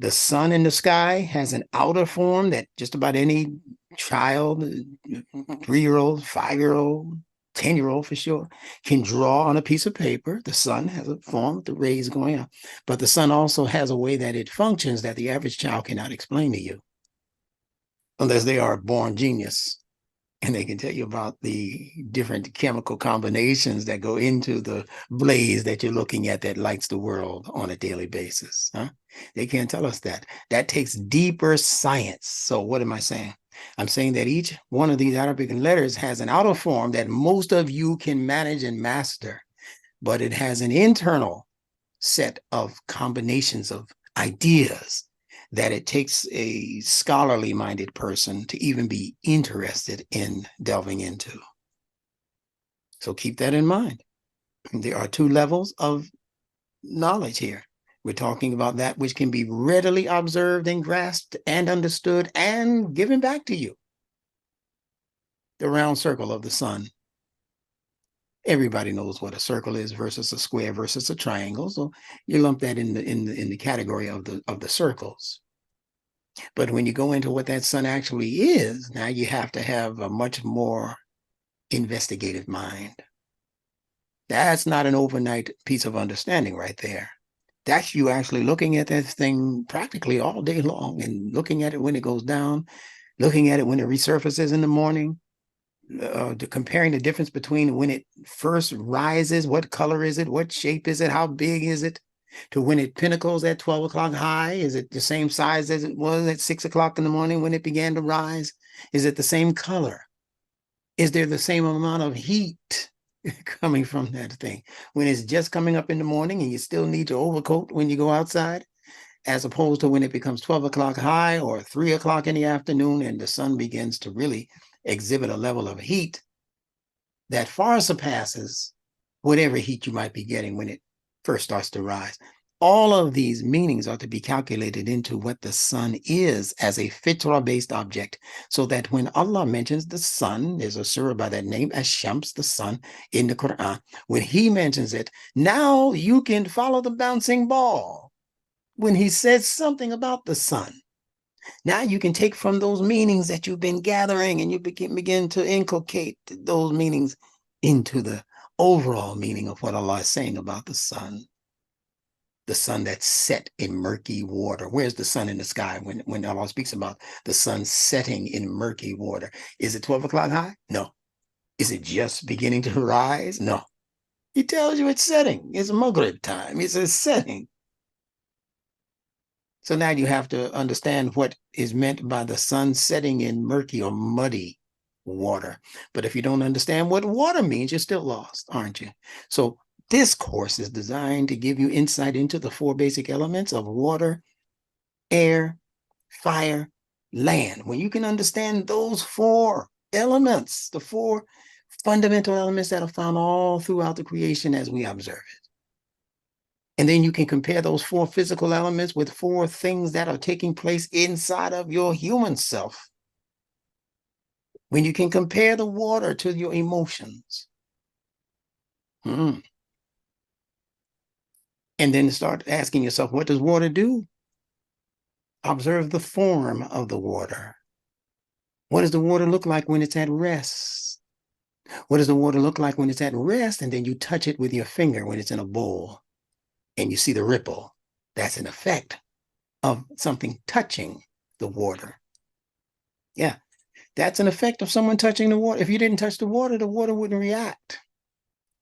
S4: The sun in the sky has an outer form that just about any child, 3-year-old, 5-year-old, 10-year-old for sure, can draw on a piece of paper. The sun has a form with the rays going out, but the sun also has a way that it functions that the average child cannot explain to you, unless they are a born genius. And they can tell you about the different chemical combinations that go into the blaze that you're looking at that lights the world on a daily basis. Huh? They can't tell us that. That takes deeper science. So what am I saying? I'm saying that each one of these Arabic letters has an outer form that most of you can manage and master, but it has an internal set of combinations of ideas that it takes a scholarly minded person to even be interested in delving into. So keep that in mind. There are 2 levels of knowledge here. We're talking about that which can be readily observed and grasped and understood and given back to you. The round circle of the sun. Everybody knows what a circle is versus a square versus a triangle. So you lump that in the category of the circles. But when you go into what that sun actually is, now you have to have a much more investigative mind. That's not an overnight piece of understanding right there. That's you actually looking at that thing practically all day long and looking at it when it goes down, looking at it when it resurfaces in the morning, comparing the difference between when it first rises, what color is it, what shape is it, how big is it, to when it pinnacles at 12 o'clock high. Is it the same size as it was at 6 o'clock in the morning when it began to rise? Is it the same color? Is there the same amount of heat coming from that thing when it's just coming up in the morning and you still need your overcoat when you go outside, as opposed to when it becomes 12 o'clock high or 3 o'clock in the afternoon and the sun begins to really exhibit a level of heat that far surpasses whatever heat you might be getting when it first starts to rise. All of these meanings are to be calculated into what the sun is as a fitrah-based object, so that when Allah mentions the sun, there's a surah by that name, Ash-Shams, the sun, in the Quran. When he mentions it, now you can follow the bouncing ball. When he says something about the sun, now you can take from those meanings that you've been gathering and you begin to inculcate those meanings into the overall meaning of what Allah is saying about the sun. The sun that's set in murky water. Where's the sun in the sky when Allah speaks about the sun setting in murky water? Is it 12 o'clock high? No. Is it just beginning to rise? No. He tells you it's setting. It's Maghrib time. It's a setting. So now you have to understand what is meant by the sun setting in murky or muddy water. But if you don't understand what water means, you're still lost, aren't you? So this course is designed to give you insight into the 4 basic elements of water, air, fire, land. When you can understand those 4, elements, the four fundamental elements that are found all throughout the creation as we observe it. And then you can compare those four physical elements with four things that are taking place inside of your human self. When you can compare the water to your emotions. And then start asking yourself, what does water do? Observe the form of the water. What does the water look like when it's at rest? What does the water look like when it's at rest? And then you touch it with your finger when it's in a bowl and you see the ripple. That's an effect of something touching the water. Yeah, that's an effect of someone touching the water. If you didn't touch the water wouldn't react.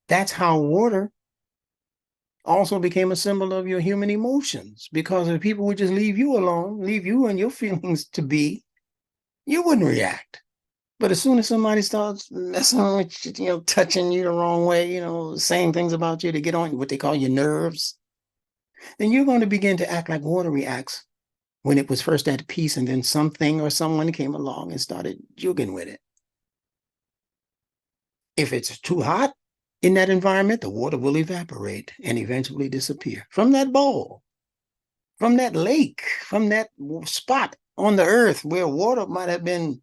S4: That's how water also became a symbol of your human emotions, because if people would just leave you alone, leave you and your feelings to be, you wouldn't react. But as soon as somebody starts messing with you, touching you the wrong way, saying things about you to get on what they call your nerves, then you're going to begin to act like water reacts when it was first at peace, and then something or someone came along and started jugging with it. If it's too hot in that environment, the water will evaporate and eventually disappear from that bowl, from that lake, from that spot on the earth where water might have been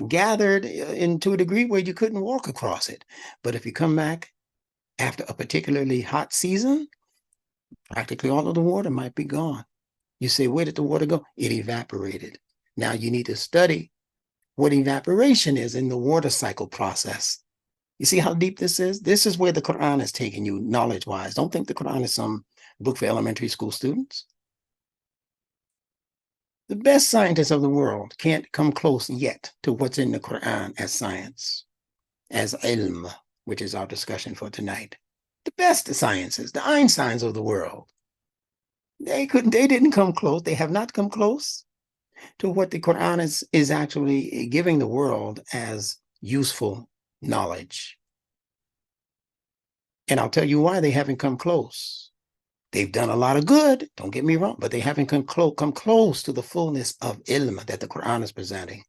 S4: gathered into a degree where you couldn't walk across it. But if you come back after a particularly hot season, practically all of the water might be gone. You say, where did the water go? It evaporated. Now you need to study what evaporation is in the water cycle process. You see how deep this is? This is where the Quran is taking you knowledge-wise. Don't think the Quran is some book for elementary school students. The best scientists of the world can't come close yet to what's in the Quran as science, as ilm, which is our discussion for tonight. The best sciences, the Einsteins of the world, they didn't come close. They have not come close to what the Quran is actually giving the world as useful knowledge. And I'll tell you why they haven't come close. They've done a lot of good, don't get me wrong, but they haven't come close to the fullness of ilm that the Quran is presenting.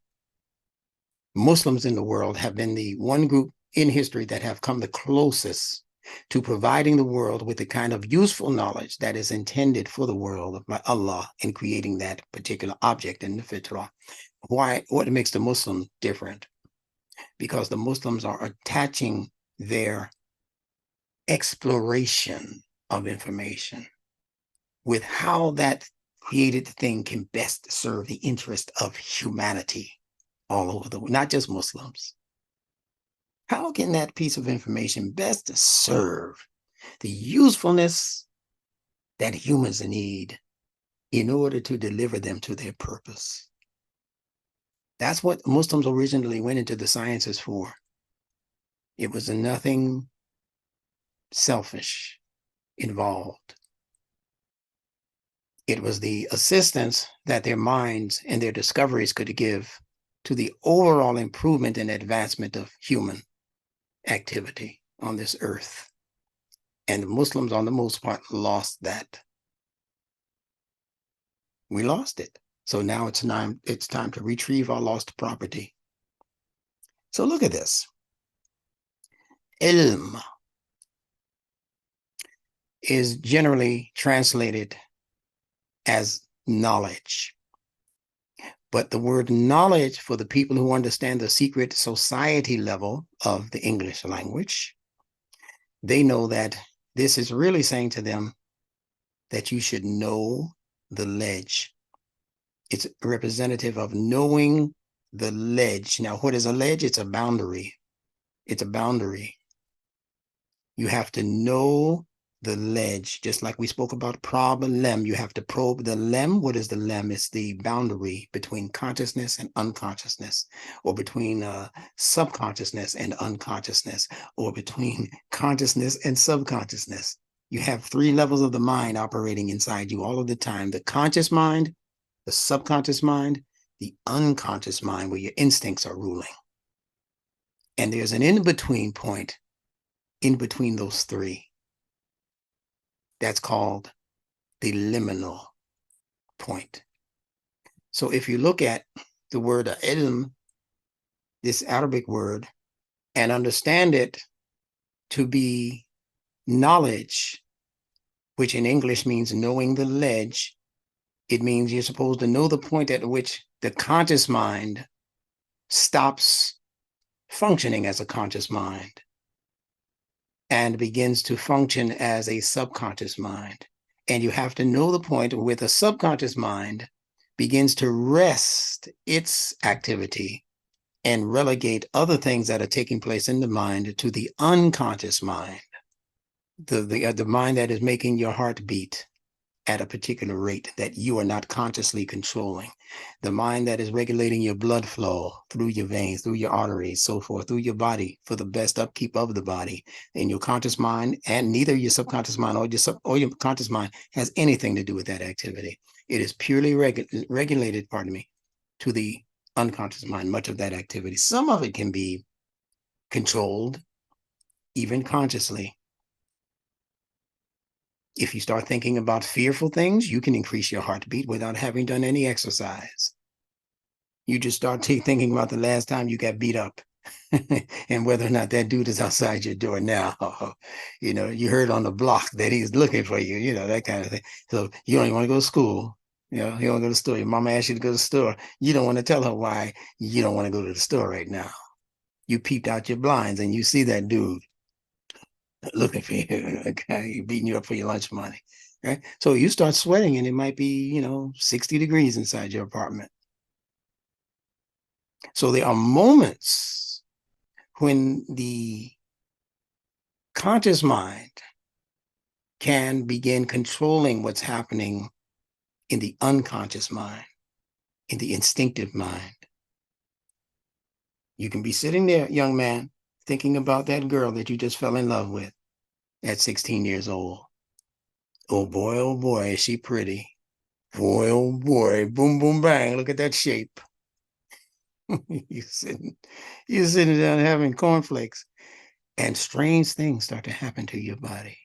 S4: Muslims in the world have been the one group in history that have come the closest to providing the world with the kind of useful knowledge that is intended for the world by Allah in creating that particular object in the fitrah. What makes the Muslim different? Because the Muslims are attaching their exploration of information with how that created thing can best serve the interest of humanity all over the world, not just Muslims. How can that piece of information best serve the usefulness that humans need in order to deliver them to their purpose? That's what Muslims originally went into the sciences for. It was nothing selfish involved. It was the assistance that their minds and their discoveries could give to the overall improvement and advancement of human activity on this earth. And the Muslims, on the most part, lost that. We lost it. So now it's time to retrieve our lost property. So look at this. Ilm is generally translated as knowledge. But the word knowledge, for the people who understand the secret society level of the English language, they know that this is really saying to them that you should know the ledge. It's representative of knowing the ledge. Now, what is a ledge? It's a boundary. It's a boundary. You have to know the ledge, just like we spoke about prob and lem. You have to probe the lem. What is the lem? It's the boundary between consciousness and unconsciousness, or between subconsciousness and unconsciousness, or between consciousness and subconsciousness. You have three levels of the mind operating inside you all of the time: the conscious mind, the subconscious mind, the unconscious mind, where your instincts are ruling. And there's an in-between point in between those three. That's called the liminal point. So if you look at the word ilm, this Arabic word and understand it to be knowledge, which in English means knowing the ledge. It means you're supposed to know the point at which the conscious mind stops functioning as a conscious mind and begins to function as a subconscious mind. And you have to know the point where the subconscious mind begins to rest its activity and relegate other things that are taking place in the mind to the unconscious mind, the mind that is making your heart beat at a particular rate that you are not consciously controlling, the mind that is regulating your blood flow through your veins, through your arteries, so forth, through your body for the best upkeep of the body. In your conscious mind, and neither your subconscious mind or your conscious mind has anything to do with that activity. It is purely regulated, to the unconscious mind, much of that activity. Some of it can be controlled, even consciously. If you start thinking about fearful things, you can increase your heartbeat without having done any exercise. You just start thinking about the last time you got beat up and whether or not that dude is outside your door now. You know, you heard on the block that he's looking for you, you know, that kind of thing. So you don't even want to go to school. You know, you don't go to the store. Your mama asks you to go to the store. You don't want to tell her why you don't want to go to the store right now. You peeped out your blinds and you see that dude looking for you, okay, beating you up for your lunch money, right? So you start sweating and it might be, you know, 60 degrees inside your apartment. So there are moments when the conscious mind can begin controlling what's happening in the unconscious mind, in the instinctive mind. You can be sitting there, young man, thinking about that girl that you just fell in love with at 16 years old. Oh boy, is she pretty. Boy, oh boy, boom, boom, bang, look at that shape. you're sitting down having cornflakes, and strange things start to happen to your body.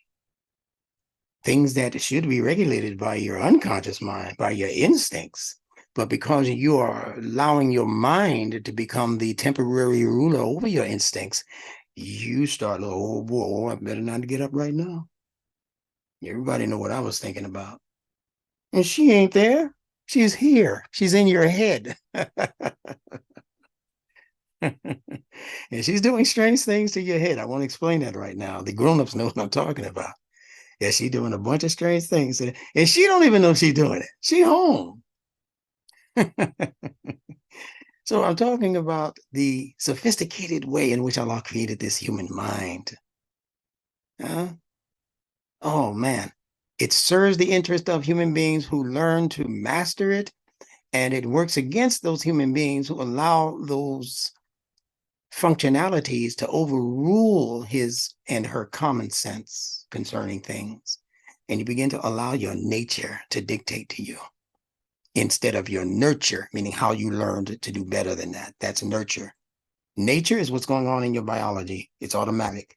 S4: Things that should be regulated by your unconscious mind, by your instincts. But because you are allowing your mind to become the temporary ruler over your instincts, you start, oh boy, I better not get up right now. Everybody know what I was thinking about. And she ain't there. She's here. She's in your head. And she's doing strange things to your head. I won't explain that right now. The grown-ups know what I'm talking about. Yeah, she's doing a bunch of strange things. And she don't even know she's doing it. She home. So I'm talking about the sophisticated way in which Allah created this human mind. Oh, man. It serves the interest of human beings who learn to master it, and it works against those human beings who allow those functionalities to overrule his and her common sense concerning things. And you begin to allow your nature to dictate to you instead of your nurture, meaning how you learned to do better than that. That's nurture. Nature is what's going on in your biology. It's automatic.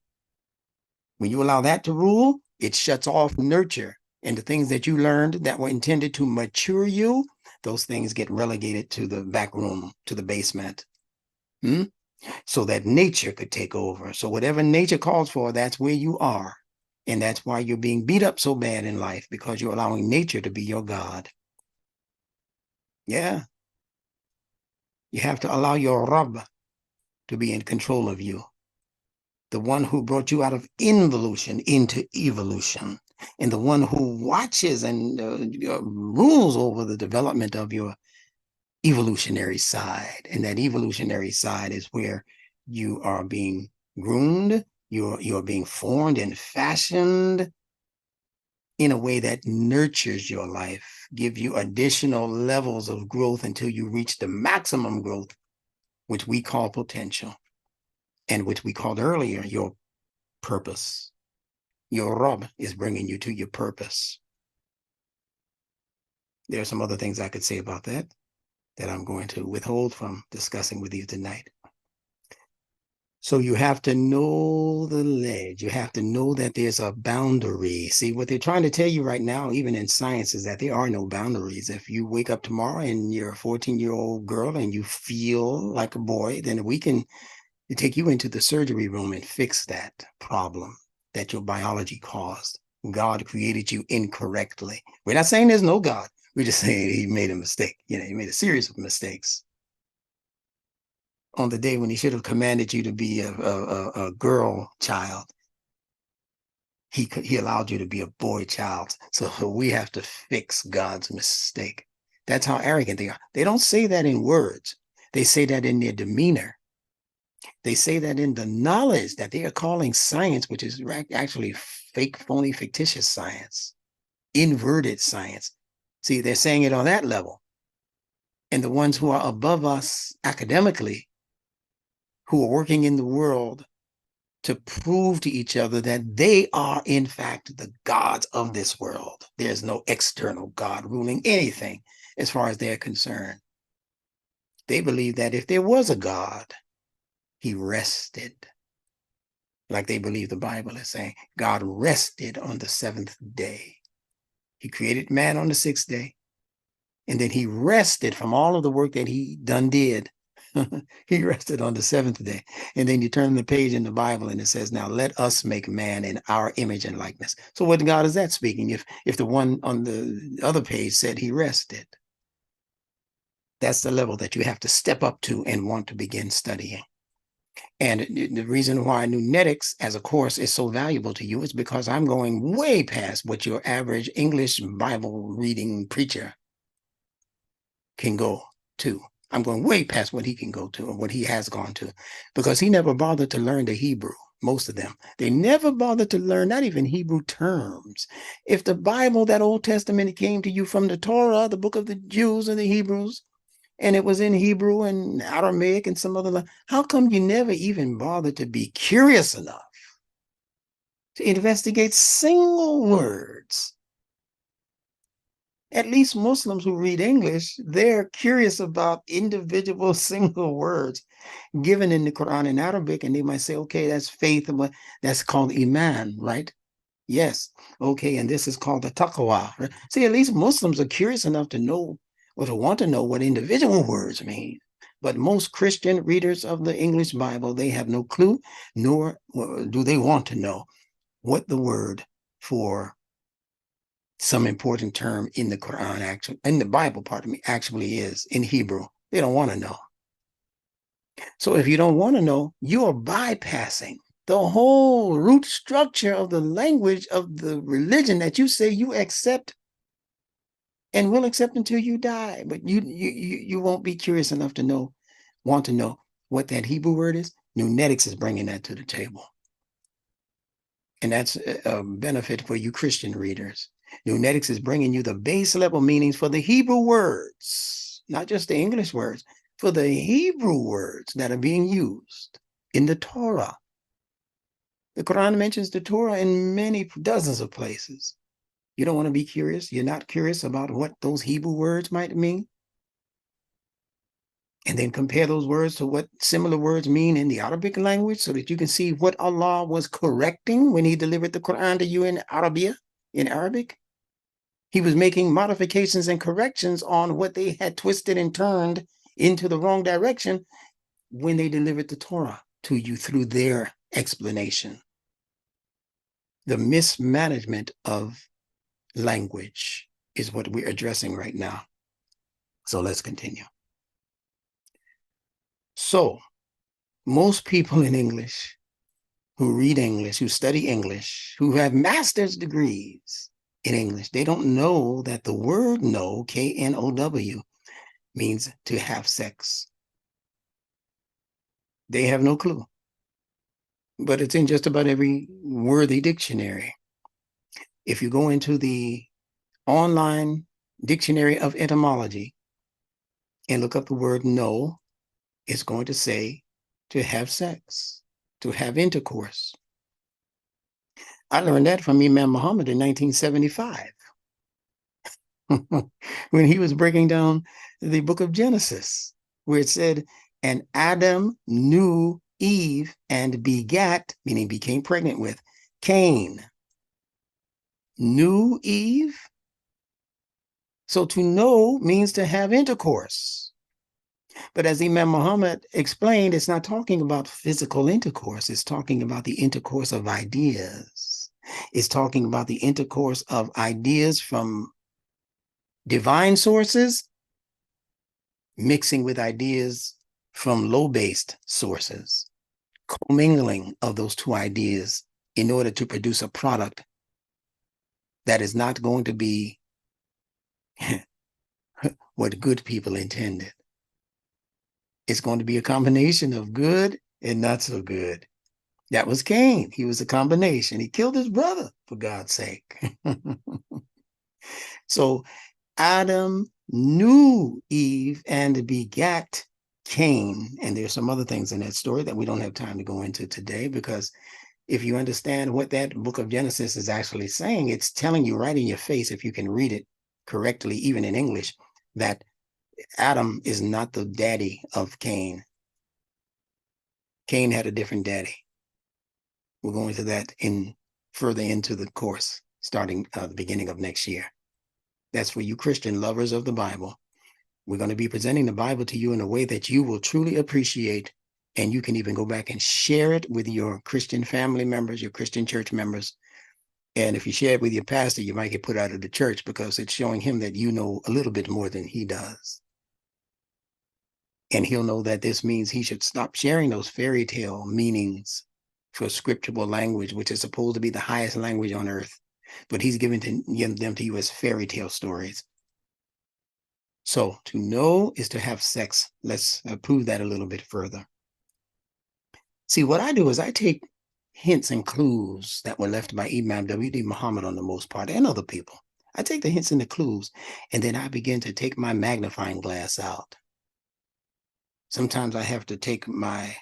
S4: When you allow that to rule, it shuts off nurture. And the things that you learned that were intended to mature you, those things get relegated to the back room, to the basement. So that nature could take over. So whatever nature calls for, that's where you are. And that's why you're being beat up so bad in life, because you're allowing nature to be your God. Yeah. You have to allow your Rabb to be in control of you. The one who brought you out of involution into evolution. And the one who watches and rules over the development of your evolutionary side. And that evolutionary side is where you are being groomed, you're being formed and fashioned in a way that nurtures your life, give you additional levels of growth until you reach the maximum growth, which we call potential, and which we called earlier your purpose. Your Rabb is bringing you to your purpose. There are some other things I could say about that I'm going to withhold from discussing with you tonight. So you have to know the ledge. You have to know that there's a boundary. See, what they're trying to tell you right now, even in science, is that there are no boundaries. If you wake up tomorrow and you're a 14-year-old girl and you feel like a boy, then we can take you into the surgery room and fix that problem that your biology caused. God created you incorrectly. We're not saying there's no God. We're just saying he made a mistake. You know, he made a series of mistakes on the day when he should have commanded you to be a girl child. He allowed you to be a boy child. So we have to fix God's mistake. That's how arrogant they are. They don't say that in words. They say that in their demeanor. They say that in the knowledge that they are calling science, which is actually fake, phony, fictitious science, inverted science. See, they're saying it on that level. And the ones who are above us academically, who are working in the world to prove to each other that they are, in fact, the gods of this world. There's no external God ruling anything as far as they're concerned. They believe that if there was a God, he rested. Like they believe the Bible is saying, God rested on the seventh day. He created man on the sixth day. And then he rested from all of the work that he did. He rested on the seventh day. And then you turn the page in the Bible and it says, now let us make man in our image and likeness. So what God is that speaking? If the one on the other page said he rested, that's the level that you have to step up to and want to begin studying. And the reason why NuNETICS as a course is so valuable to you is because I'm going way past what your average English Bible reading preacher can go to. I'm going way past what he can go to or what he has gone to, because he never bothered to learn the Hebrew. Most of them, they never bothered to learn not even Hebrew terms. If the Bible, that Old Testament, came to you from the Torah, the book of the Jews and the Hebrews, and it was in Hebrew and Aramaic and some other, how come you never even bothered to be curious enough to investigate single words? At least Muslims who read English, they're curious about individual single words given in the Quran in Arabic, and they might say, okay, that's faith, but that's called iman, right? Yes. Okay, and this is called the taqwa. Right? See, at least Muslims are curious enough to know or to want to know what individual words mean. But most Christian readers of the English Bible, they have no clue, nor do they want to know what the word for some important term in the Quran, actually, in the Bible, pardon me, actually is in Hebrew. They don't want to know. So if you don't want to know, you are bypassing the whole root structure of the language of the religion that you say you accept and will accept until you die. But you won't be curious enough to want to know what that Hebrew word is. NuNETICS is bringing that to the table. And that's a benefit for you Christian readers. NuNETICS is bringing you the base level meanings for the Hebrew words, not just the English words, for the Hebrew words that are being used in the Torah. The Quran mentions the Torah in many dozens of places. You don't want to be curious? You're not curious about what those Hebrew words might mean? And then compare those words to what similar words mean in the Arabic language so that you can see what Allah was correcting when he delivered the Quran to you in Arabic. He was making modifications and corrections on what they had twisted and turned into the wrong direction when they delivered the Torah to you through their explanation. The mismanagement of language is what we're addressing right now. So let's continue. So most people in English who read English, who study English, who have master's degrees in English, they don't know that the word know, K-N-O-W, means to have sex. They have no clue. But it's in just about every worthy dictionary. If you go into the online dictionary of etymology and look up the word know, it's going to say to have sex, to have intercourse. I learned that from Imam Muhammad in 1975 when he was breaking down the book of Genesis, where it said, and Adam knew Eve and begat, meaning became pregnant with, Cain. Knew Eve. So to know means to have intercourse. But as Imam Muhammad explained, it's not talking about physical intercourse. It's talking about the intercourse of ideas. It's talking about the intercourse of ideas from divine sources mixing with ideas from low-based sources, commingling of those two ideas in order to produce a product that is not going to be what good people intended. It's going to be a combination of good and not so good. That was Cain. He was a combination. He killed his brother, for God's sake. So Adam knew Eve and begat Cain. And there's some other things in that story that we don't have time to go into today, because if you understand what that book of Genesis is actually saying, it's telling you right in your face, if you can read it correctly, even in English, that Adam is not the daddy of Cain. Cain had a different daddy. We'll go into that further into the course, starting the beginning of next year. That's for you Christian lovers of the Bible. We're going to be presenting the Bible to you in a way that you will truly appreciate, and you can even go back and share it with your Christian family members, your Christian church members. And if you share it with your pastor, you might get put out of the church because it's showing him that you know a little bit more than he does. And he'll know that this means he should stop sharing those fairy tale meanings for scriptural language, which is supposed to be the highest language on earth. But he's giving them to you as fairy tale stories. So to know is to have sex. Let's prove that a little bit further. See, what I do is I take hints and clues that were left by Imam W.D. Muhammad on the most part, and other people. I take the hints and the clues, and then I begin to take my magnifying glass out. Sometimes I have to take my,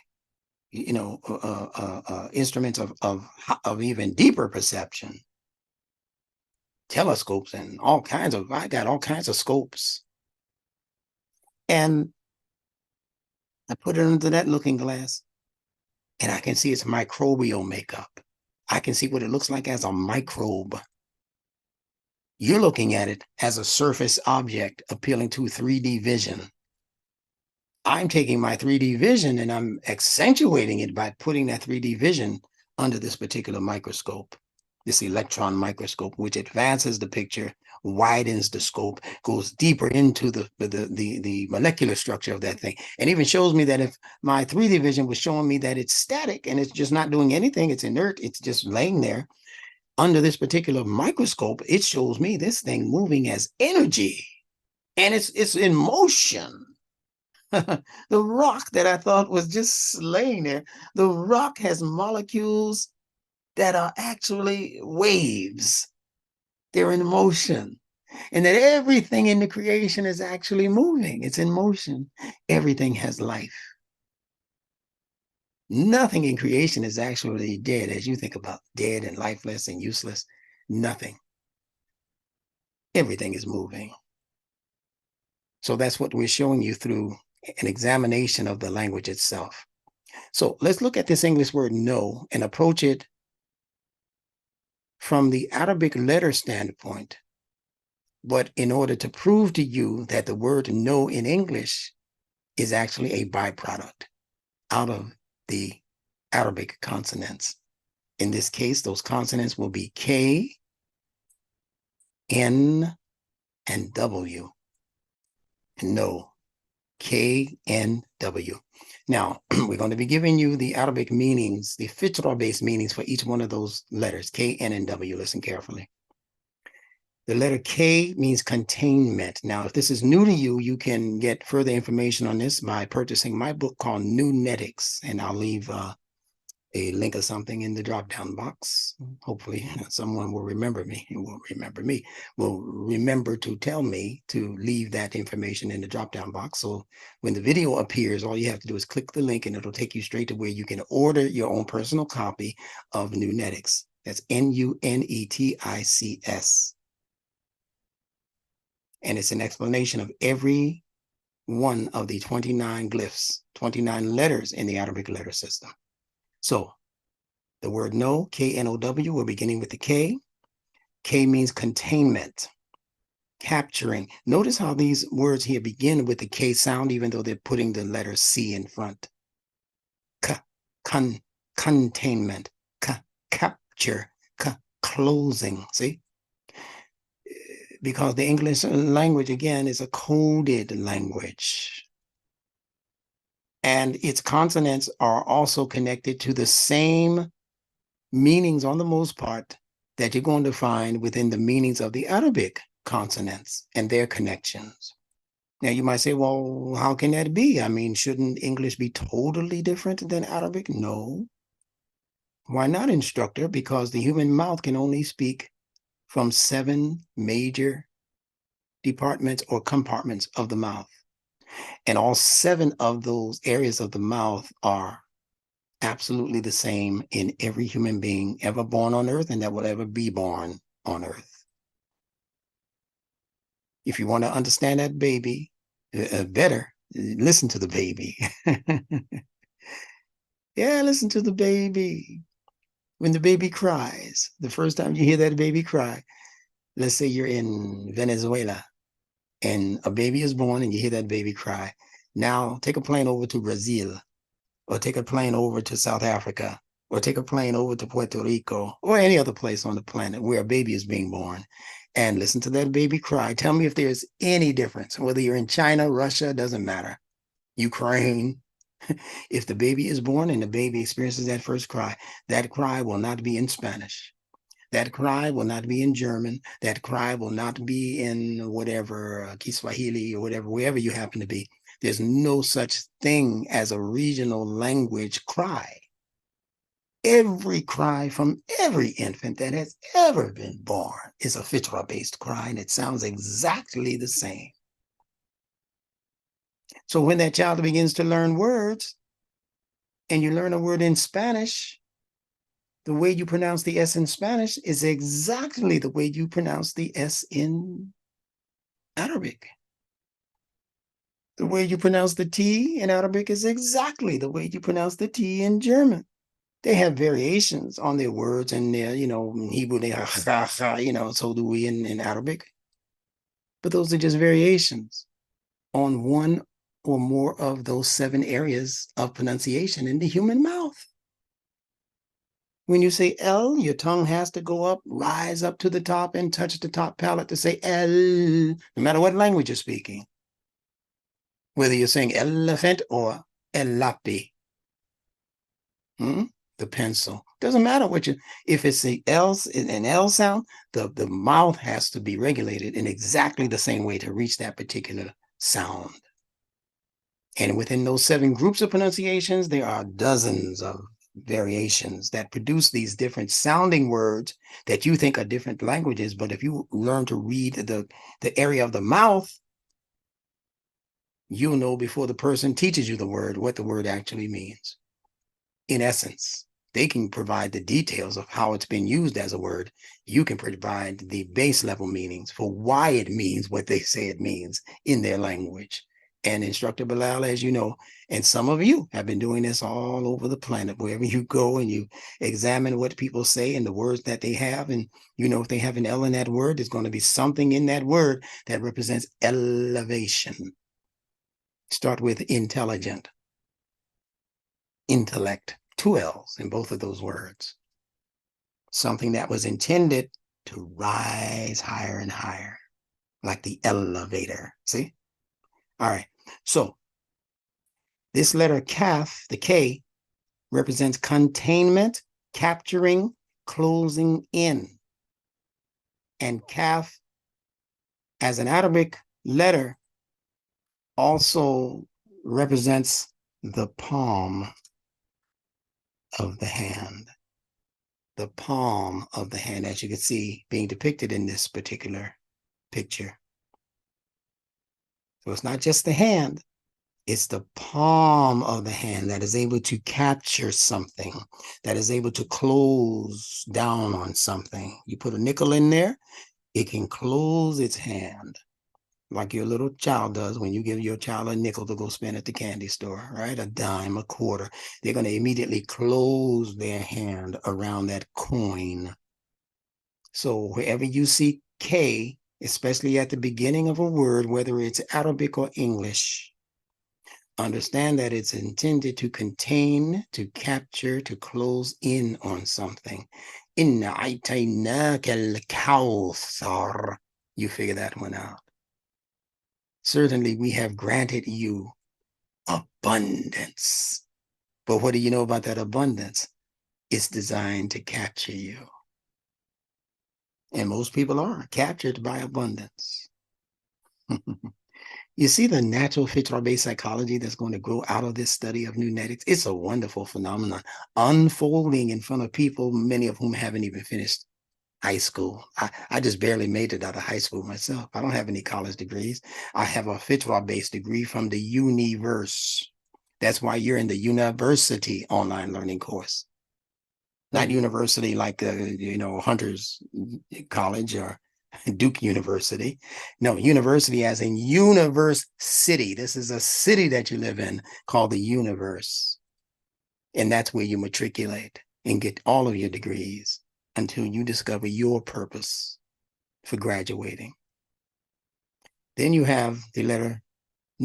S4: instruments of even deeper perception, telescopes and I got all kinds of scopes. And I put it under that looking glass, and I can see its microbial makeup. I can see what it looks like as a microbe. You're looking at it as a surface object appealing to 3D vision. I'm taking my 3D vision and I'm accentuating it by putting that 3D vision under this particular microscope, this electron microscope, which advances the picture, widens the scope, goes deeper into the molecular structure of that thing, and even shows me that if my 3D vision was showing me that it's static and it's just not doing anything, it's inert, it's just laying there, under this particular microscope, it shows me this thing moving as energy, and it's in motion. The rock that I thought was just laying there, the rock has molecules that are actually waves. They're in motion. And that everything in the creation is actually moving. It's in motion. Everything has life. Nothing in creation is actually dead, as you think about dead and lifeless and useless. Nothing. Everything is moving. So that's what we're showing you through an examination of the language itself. So let's look at this English word know and approach it from the Arabic letter standpoint. But in order to prove to you that the word know in English is actually a byproduct out of the Arabic consonants. In this case, those consonants will be K, N, and W. No, K, N, W. Now, we're going to be giving you the Arabic meanings, the fitra-based meanings for each one of those letters, K, N, and W. Listen carefully. The letter K means containment. Now, if this is new to you, you can get further information on this by purchasing my book called NuNETICS, and I'll leave a link or something in the drop-down box. Hopefully someone will remember me and will remember to tell me to leave that information in the drop-down box. So when the video appears, all you have to do is click the link and it'll take you straight to where you can order your own personal copy of NuNETICS. That's NuNETICS. And it's an explanation of every one of the 29 glyphs, 29 letters in the Arabic letter system. So the word know, K-N-O-W, we're beginning with the K. K means containment, capturing. Notice how these words here begin with the K sound, even though they're putting the letter C in front. Containment, capture, closing, see? Because the English language, again, is a coded language. And its consonants are also connected to the same meanings, on the most part, that you're going to find within the meanings of the Arabic consonants and their connections. Now, you might say, well, how can that be? I mean, shouldn't English be totally different than Arabic? No. Why not, instructor? Because the human mouth can only speak from 7 major departments or compartments of the mouth. And all 7 of those areas of the mouth are absolutely the same in every human being ever born on earth and that will ever be born on earth. If you want to understand that baby better, listen to the baby. Yeah, listen to the baby. When the baby cries, the first time you hear that baby cry, let's say you're in Venezuela and a baby is born and you hear that baby cry. Now take a plane over to Brazil, or take a plane over to South Africa, or take a plane over to Puerto Rico, or any other place on the planet where a baby is being born, and listen to that baby cry. Tell me if there's any difference, whether you're in China, Russia, doesn't matter, Ukraine. If the baby is born and the baby experiences that first cry, that cry will not be in Spanish. That cry will not be in German. That cry will not be in whatever, Kiswahili or whatever, wherever you happen to be. There's no such thing as a regional language cry. Every cry from every infant that has ever been born is a fitra-based cry, and it sounds exactly the same. So when that child begins to learn words, and you learn a word in Spanish, the way you pronounce the S in Spanish is exactly the way you pronounce the S in Arabic. The way you pronounce the T in Arabic is exactly the way you pronounce the T in German. They have variations on their words, and their, in Hebrew, they have, so do we in Arabic. But those are just variations on one or more of those 7 areas of pronunciation in the human mouth. When you say L, your tongue has to go up, rise up to the top, and touch the top palate to say L, no matter what language you're speaking. Whether you're saying elephant or elapi. The pencil. Doesn't matter what if it's an L sound, the mouth has to be regulated in exactly the same way to reach that particular sound. And within those 7 groups of pronunciations, there are dozens of variations that produce these different sounding words that you think are different languages. But if you learn to read the area of the mouth, you'll know before the person teaches you the word what the word actually means. In essence, they can provide the details of how it's been used as a word. You can provide the base level meanings for why it means what they say it means in their language. And Instructor Bilal, as you know, and some of you have been doing this all over the planet, wherever you go and you examine what people say and the words that they have. And if they have an L in that word, there's going to be something in that word that represents elevation. Start with intelligent, intellect, 2 L's in both of those words. Something that was intended to rise higher and higher, like the elevator. See? All right. So this letter kaf, the K, represents containment, capturing, closing in. And kaf, as an Arabic letter, also represents the palm of the hand. The palm of the hand, as you can see, being depicted in this particular picture. So it's not just the hand, it's the palm of the hand that is able to capture something, that is able to close down on something. You put a nickel in there, it can close its hand like your little child does when you give your child a nickel to go spend at the candy store, right? A dime, a quarter. They're going to immediately close their hand around that coin. So wherever you see K, especially at the beginning of a word, whether it's Arabic or English, understand that it's intended to contain, to capture, to close in on something. Inna a'tainaka al-kawthar. You figure that one out. Certainly, we have granted you abundance. But what do you know about that abundance? It's designed to capture you. And most people are captured by abundance. You see the natural fitrah-based psychology that's going to grow out of this study of NuNETICS? It's a wonderful phenomenon unfolding in front of people, many of whom haven't even finished high school. I just barely made it out of high school myself. I don't have any college degrees. I have a fitrah-based degree from the universe. That's why you're in the university online learning course. Not university like the, Hunter's College or Duke University. No, university as in universe city. This is a city that you live in called the universe. And that's where you matriculate and get all of your degrees until you discover your purpose for graduating. Then you have the letter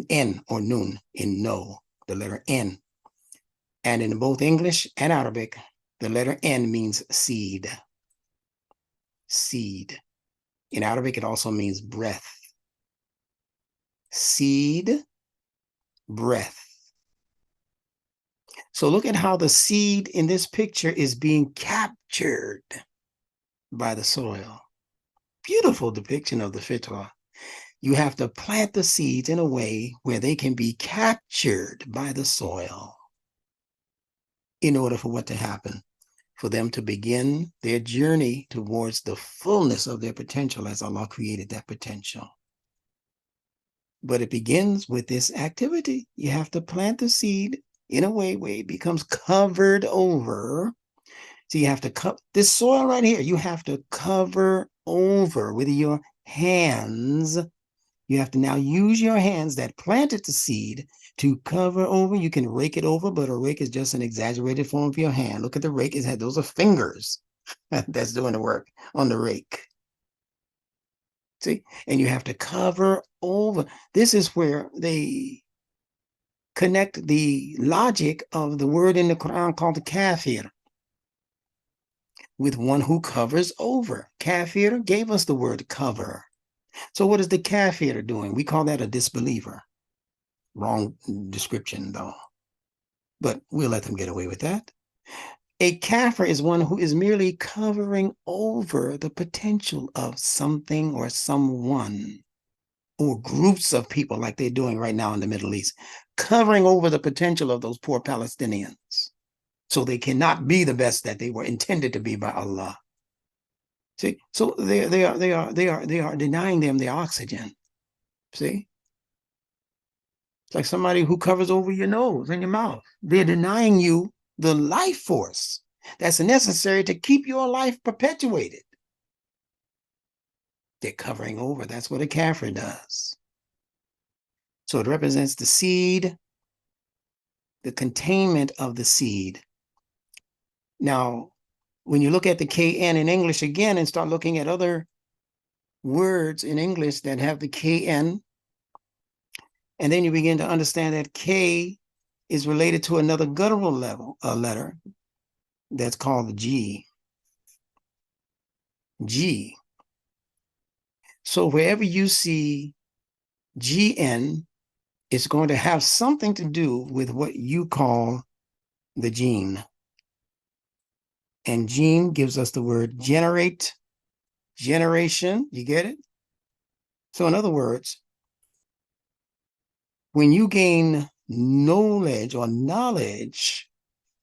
S4: N or Nun in no, the letter N. And in both English and Arabic, the letter N means seed. Seed. In Arabic, it also means breath. Seed, breath. So look at how the seed in this picture is being captured by the soil. Beautiful depiction of the fitrah. You have to plant the seeds in a way where they can be captured by the soil in order for what to happen? For them to begin their journey towards the fullness of their potential as Allah created that potential. But it begins with this activity. You have to plant the seed in a way where it becomes covered over. So you have to cover this soil right here. You have to cover over with your hands. You have to now use your hands that planted the seed to cover over. You can rake it over, but a rake is just an exaggerated form of your hand. Look at the rake. Those are fingers that's doing the work on the rake. See? And you have to cover over. This is where they connect the logic of the word in the Quran called the kafir with one who covers over. Kafir gave us the word cover. So what is the kafir doing? We call that a disbeliever. Wrong description, though. But we'll let them get away with that. A kafir is one who is merely covering over the potential of something or someone or groups of people like they're doing right now in the Middle East, covering over the potential of those poor Palestinians so they cannot be the best that they were intended to be by Allah. See, so they are denying them the oxygen. See? It's like somebody who covers over your nose and your mouth. They're denying you the life force that's necessary to keep your life perpetuated. They're covering over. That's what a kafir does. So it represents the seed, the containment of the seed. Now, when you look at the KN in English again and start looking at other words in English that have the KN, and then you begin to understand that K is related to another guttural letter that's called G. G. So wherever you see GN, it's going to have something to do with what you call the gene. And gene gives us the word generate, generation. You get it? So in other words, when you gain knowledge or knowledge,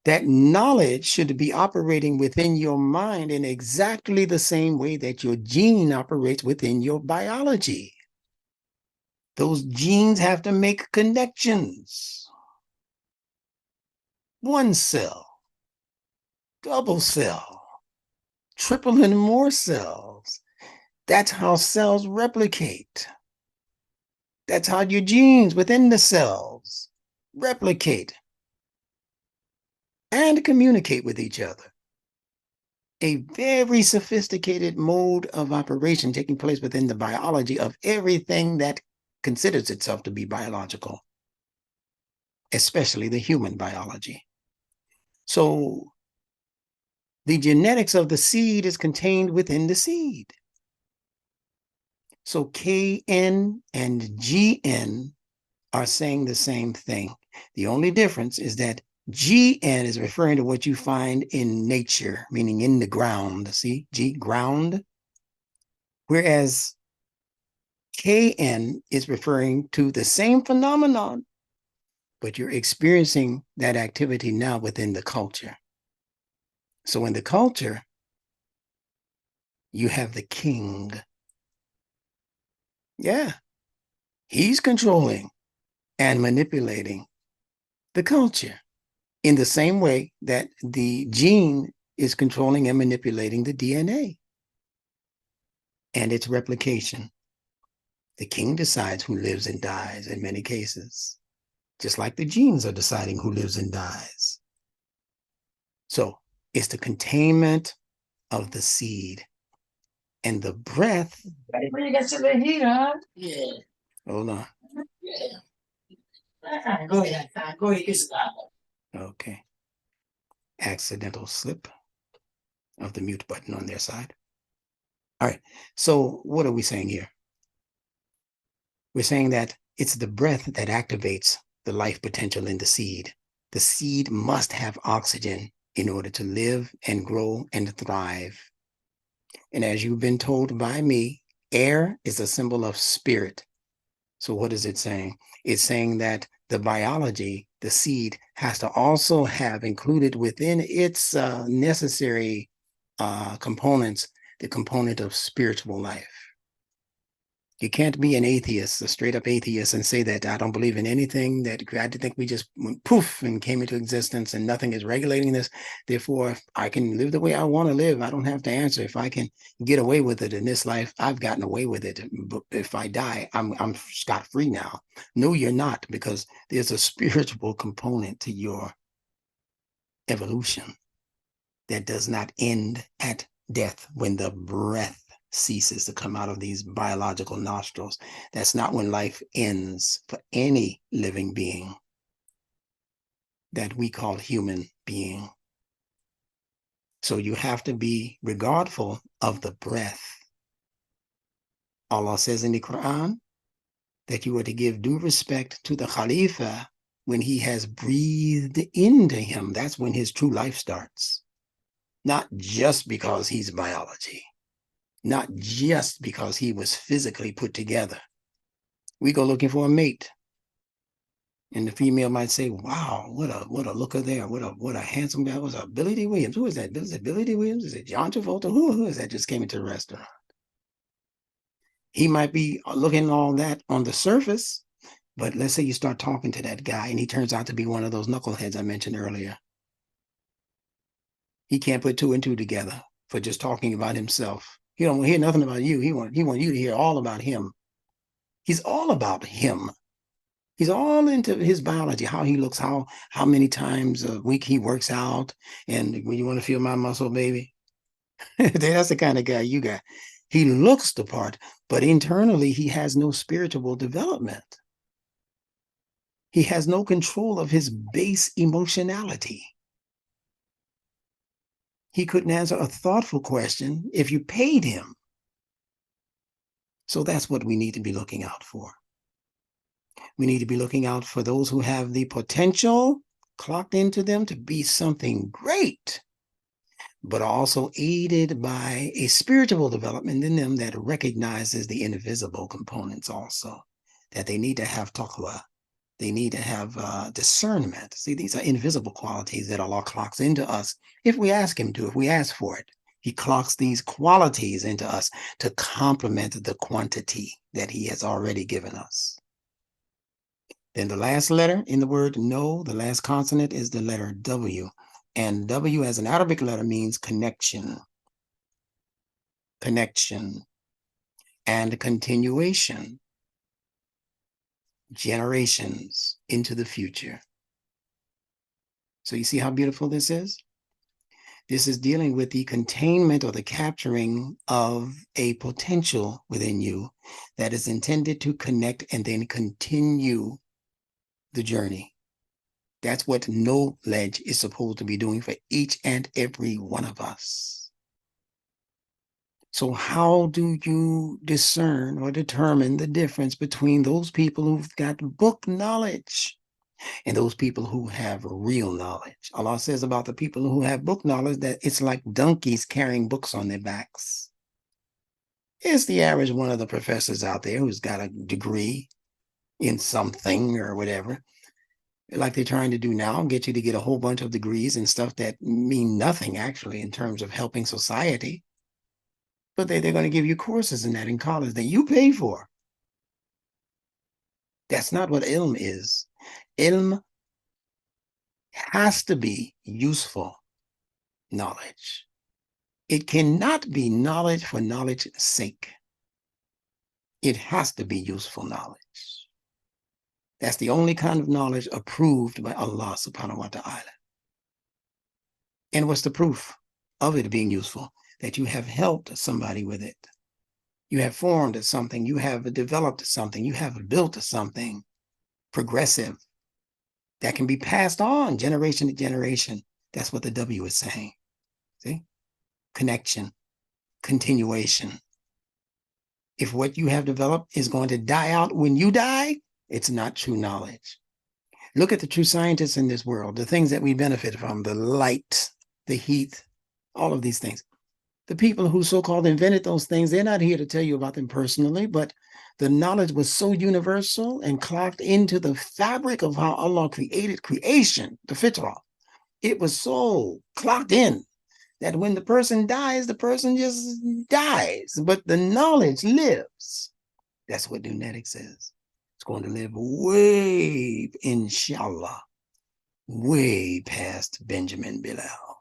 S4: that knowledge should be operating within your mind in exactly the same way that your gene operates within your biology. Those genes have to make connections. One cell, double cell, triple and more cells. That's how cells replicate. That's how your genes within the cells replicate and communicate with each other. A very sophisticated mode of operation taking place within the biology of everything that considers itself to be biological, especially the human biology. So the genetics of the seed is contained within the seed. So KN and GN are saying the same thing. The only difference is that GN is referring to what you find in nature, meaning in the ground. See, G, ground. Whereas KN is referring to the same phenomenon, but you're experiencing that activity now within the culture. So in the culture, you have the king. Yeah, he's controlling and manipulating the culture in the same way that the gene is controlling and manipulating the DNA and its replication. The king decides who lives and dies in many cases, just like the genes are deciding who lives and dies. So it's the containment of the seed and the breath.
S5: When you get to the heat on? Yeah.
S4: Hold on.
S5: Yeah. Go ahead. Go ahead. Get started.
S4: Okay. Accidental slip of the mute button on their side. All right. So what are we saying here? We're saying that it's the breath that activates the life potential in the seed. The seed must have oxygen in order to live and grow and thrive. And as you've been told by me, air is a symbol of spirit. So what is it saying? It's saying that the biology, the seed, has to also have included within its necessary components, the component of spiritual life. You can't be an atheist, a straight up atheist, and say that I don't believe in anything, that I think we just went poof and came into existence and nothing is regulating this. Therefore, I can live the way I want to live. I don't have to answer. If I can get away with it in this life, I've gotten away with it. But if I die, I'm scot-free now. No, you're not, because there's a spiritual component to your evolution that does not end at death when the breath ceases to come out of these biological nostrils. That's not when life ends for any living being that we call human being. So you have to be regardful of the breath. Allah says in the Quran that you are to give due respect to the Khalifa when he has breathed into him. That's when his true life starts. Not just because he's biology. Not just because he was physically put together. We go looking for a mate. And the female might say, wow, what a looker there. What a handsome guy. Was it Billy D. Williams? Who is that? Is it Billy D. Williams? Is it John Travolta? Who is that just came into the restaurant? He might be looking all that on the surface, but let's say you start talking to that guy and he turns out to be one of those knuckleheads I mentioned earlier. He can't put two and two together for just talking about himself. He don't want to hear nothing about you. He want you to hear all about him. He's all about him. He's all into his biology, how he looks, how many times a week he works out. And when you want to feel my muscle, baby, that's the kind of guy you got. He looks the part, but internally he has no spiritual development. He has no control of his base emotionality. He couldn't answer a thoughtful question if you paid him. So that's what we need to be looking out for. We need to be looking out for those who have the potential clocked into them to be something great, but also aided by a spiritual development in them that recognizes the invisible components also, that they need to have taqwa. They need to have discernment. See, these are invisible qualities that Allah clocks into us if we ask him to, if we ask for it. He clocks these qualities into us to complement the quantity that he has already given us. Then the last letter in the word no, the last consonant is the letter W. And W as an Arabic letter means connection. Connection and continuation. generations into the future. So you see how beautiful this is? This is dealing with the containment or the capturing of a potential within you that is intended to connect and then continue the journey. That's what knowledge is supposed to be doing for each and every one of us. So how do you discern or determine the difference between those people who've got book knowledge and those people who have real knowledge? Allah says about the people who have book knowledge that it's like donkeys carrying books on their backs. It's the average one of the professors out there who's got a degree in something or whatever, like they're trying to do now, get you to get a whole bunch of degrees and stuff that mean nothing actually in terms of helping society. But they're going to give you courses in that in college that you pay for. That's not what ilm is. Ilm has to be useful knowledge. It cannot be knowledge for knowledge's sake. It has to be useful knowledge. That's the only kind of knowledge approved by Allah subhanahu wa ta'ala. And what's the proof of it being useful? That you have helped somebody with it. You have formed something, you have developed something, you have built something progressive that can be passed on generation to generation. That's what the W is saying. See? Connection, continuation. If what you have developed is going to die out when you die, it's not true knowledge. Look at the true scientists in this world, the things that we benefit from, the light, the heat, all of these things. The people who so-called invented those things, they're not here to tell you about them personally, but the knowledge was so universal and clocked into the fabric of how Allah created creation, the fitrah. It was so clocked in that when the person dies, the person just dies, but the knowledge lives. That's what NuNETICS is. It's going to live way, inshallah, way past Benjamin Bilal.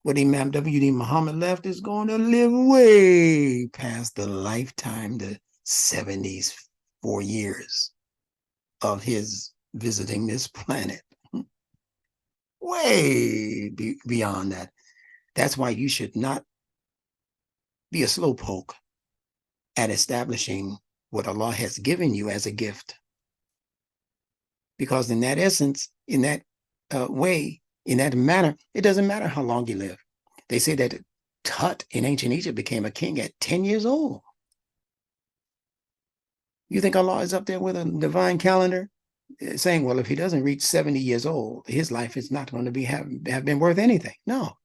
S4: What Imam W.D. Muhammad left is going to live way past the lifetime, the 74 years of his visiting this planet. Way beyond that. That's why you should not be a slowpoke at establishing what Allah has given you as a gift. Because in that essence, in that way, in that manner, it doesn't matter how long you live. They say that Tut in ancient Egypt became a king at 10 years old. You think Allah is up there with a divine calendar saying, well, if he doesn't reach 70 years old, his life is not going to have been worth anything? No.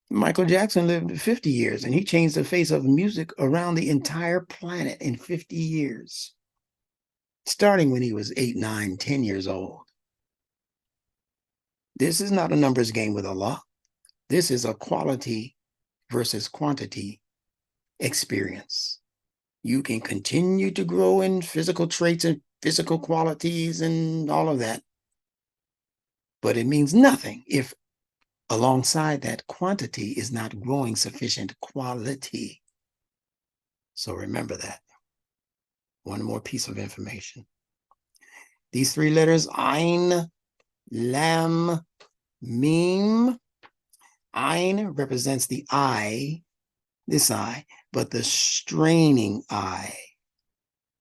S4: Michael Jackson lived 50 years and he changed the face of music around the entire planet in 50 years, starting when he was 8, 9, 10 years old. This is not a numbers game with Allah. This is a quality versus quantity experience. You can continue to grow in physical traits and physical qualities and all of that, but it means nothing if alongside that quantity is not growing sufficient quality. So remember that. One more piece of information. These 3 letters, Ain, Lam, Mim. Ain represents the eye, this eye, but the straining eye.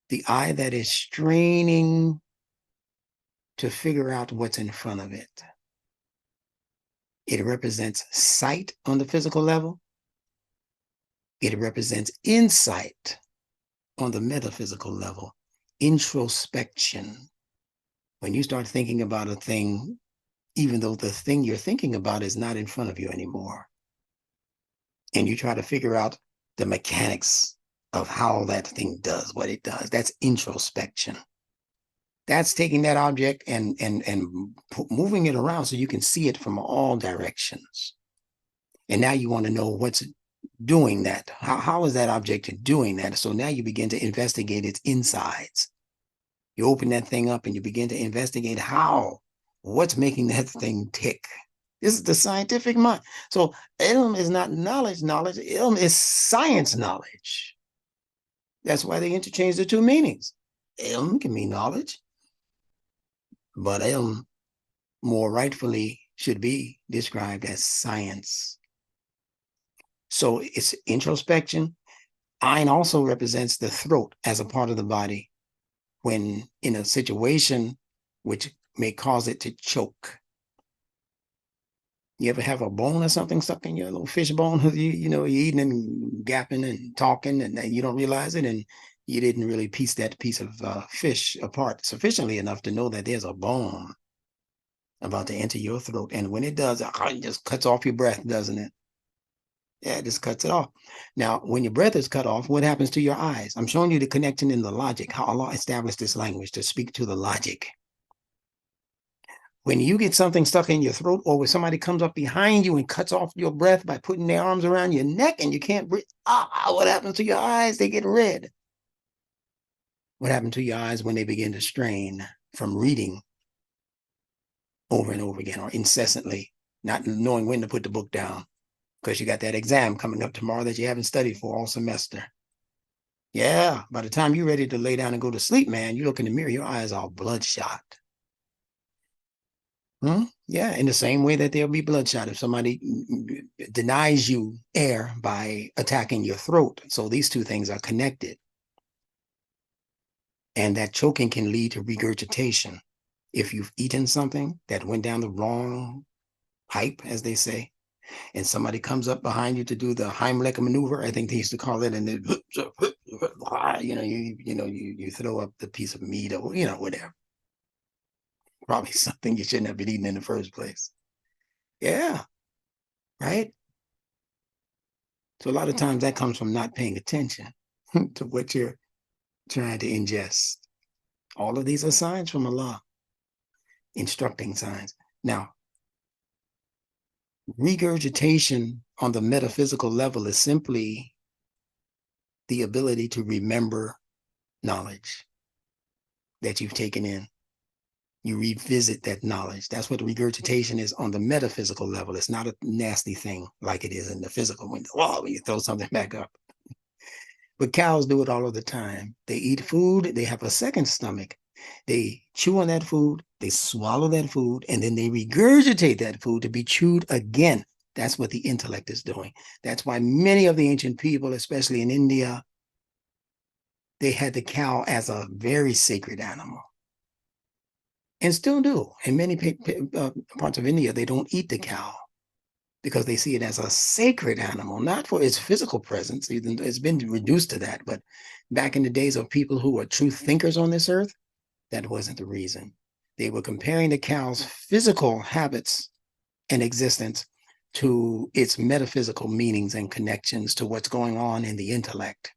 S4: The eye that is straining to figure out what's in front of it. It represents sight on the physical level. It represents insight on the metaphysical level, introspection. When you start thinking about a thing, even though the thing you're thinking about is not in front of you anymore, and you try to figure out the mechanics of how that thing does what it does, that's introspection. That's taking that object and moving it around so you can see it from all directions. And now you want to know what's doing that. How is that object doing that? So now you begin to investigate its insides. You open that thing up and you begin to investigate what's making that thing tick. This is the scientific mind. So ilm is not knowledge. Ilm is science knowledge. That's why they interchange the 2 meanings. Ilm can mean knowledge, but ilm more rightfully should be described as science. So it's introspection. Ayn also represents the throat as a part of the body when in a situation which may cause it to choke. You ever have a bone or something stuck in your little fish bone? You're eating and gapping and talking and you don't realize it, and you didn't really piece that piece of fish apart sufficiently enough to know that there's a bone about to enter your throat. And when it does, it just cuts off your breath, doesn't it? Yeah, it just cuts it off. Now, when your breath is cut off, what happens to your eyes? I'm showing you the connection in the logic, how Allah established this language to speak to the logic. When you get something stuck in your throat, or when somebody comes up behind you and cuts off your breath by putting their arms around your neck and you can't breathe, what happens to your eyes? They get red. What happened to your eyes when they begin to strain from reading over and over again or incessantly, not knowing when to put the book down because you got that exam coming up tomorrow that you haven't studied for all semester? Yeah, by the time you're ready to lay down and go to sleep, man, you look in the mirror, your eyes are bloodshot. Yeah, in the same way that there'll be bloodshot if somebody denies you air by attacking your throat. So these two things are connected. And that choking can lead to regurgitation. If you've eaten something that went down the wrong pipe, as they say, and somebody comes up behind you to do the Heimlich maneuver, I think they used to call it, and you throw up the piece of meat or whatever. Probably something you shouldn't have been eating in the first place. Yeah, right? So a lot of times that comes from not paying attention to what you're trying to ingest. All of these are signs from Allah, instructing signs. Now, regurgitation on the metaphysical level is simply the ability to remember knowledge that you've taken in. You revisit that knowledge. That's what regurgitation is on the metaphysical level. It's not a nasty thing like it is in the physical when you throw something back up. But cows do it all of the time. They eat food, they have a second stomach. They chew on that food, they swallow that food, and then they regurgitate that food to be chewed again. That's what the intellect is doing. That's why many of the ancient people, especially in India, they had the cow as a very sacred animal. And still do. In many parts of India, they don't eat the cow because they see it as a sacred animal, not for its physical presence. It's been reduced to that. But back in the days of people who were true thinkers on this earth, that wasn't the reason. They were comparing the cow's physical habits and existence to its metaphysical meanings and connections to what's going on in the intellect.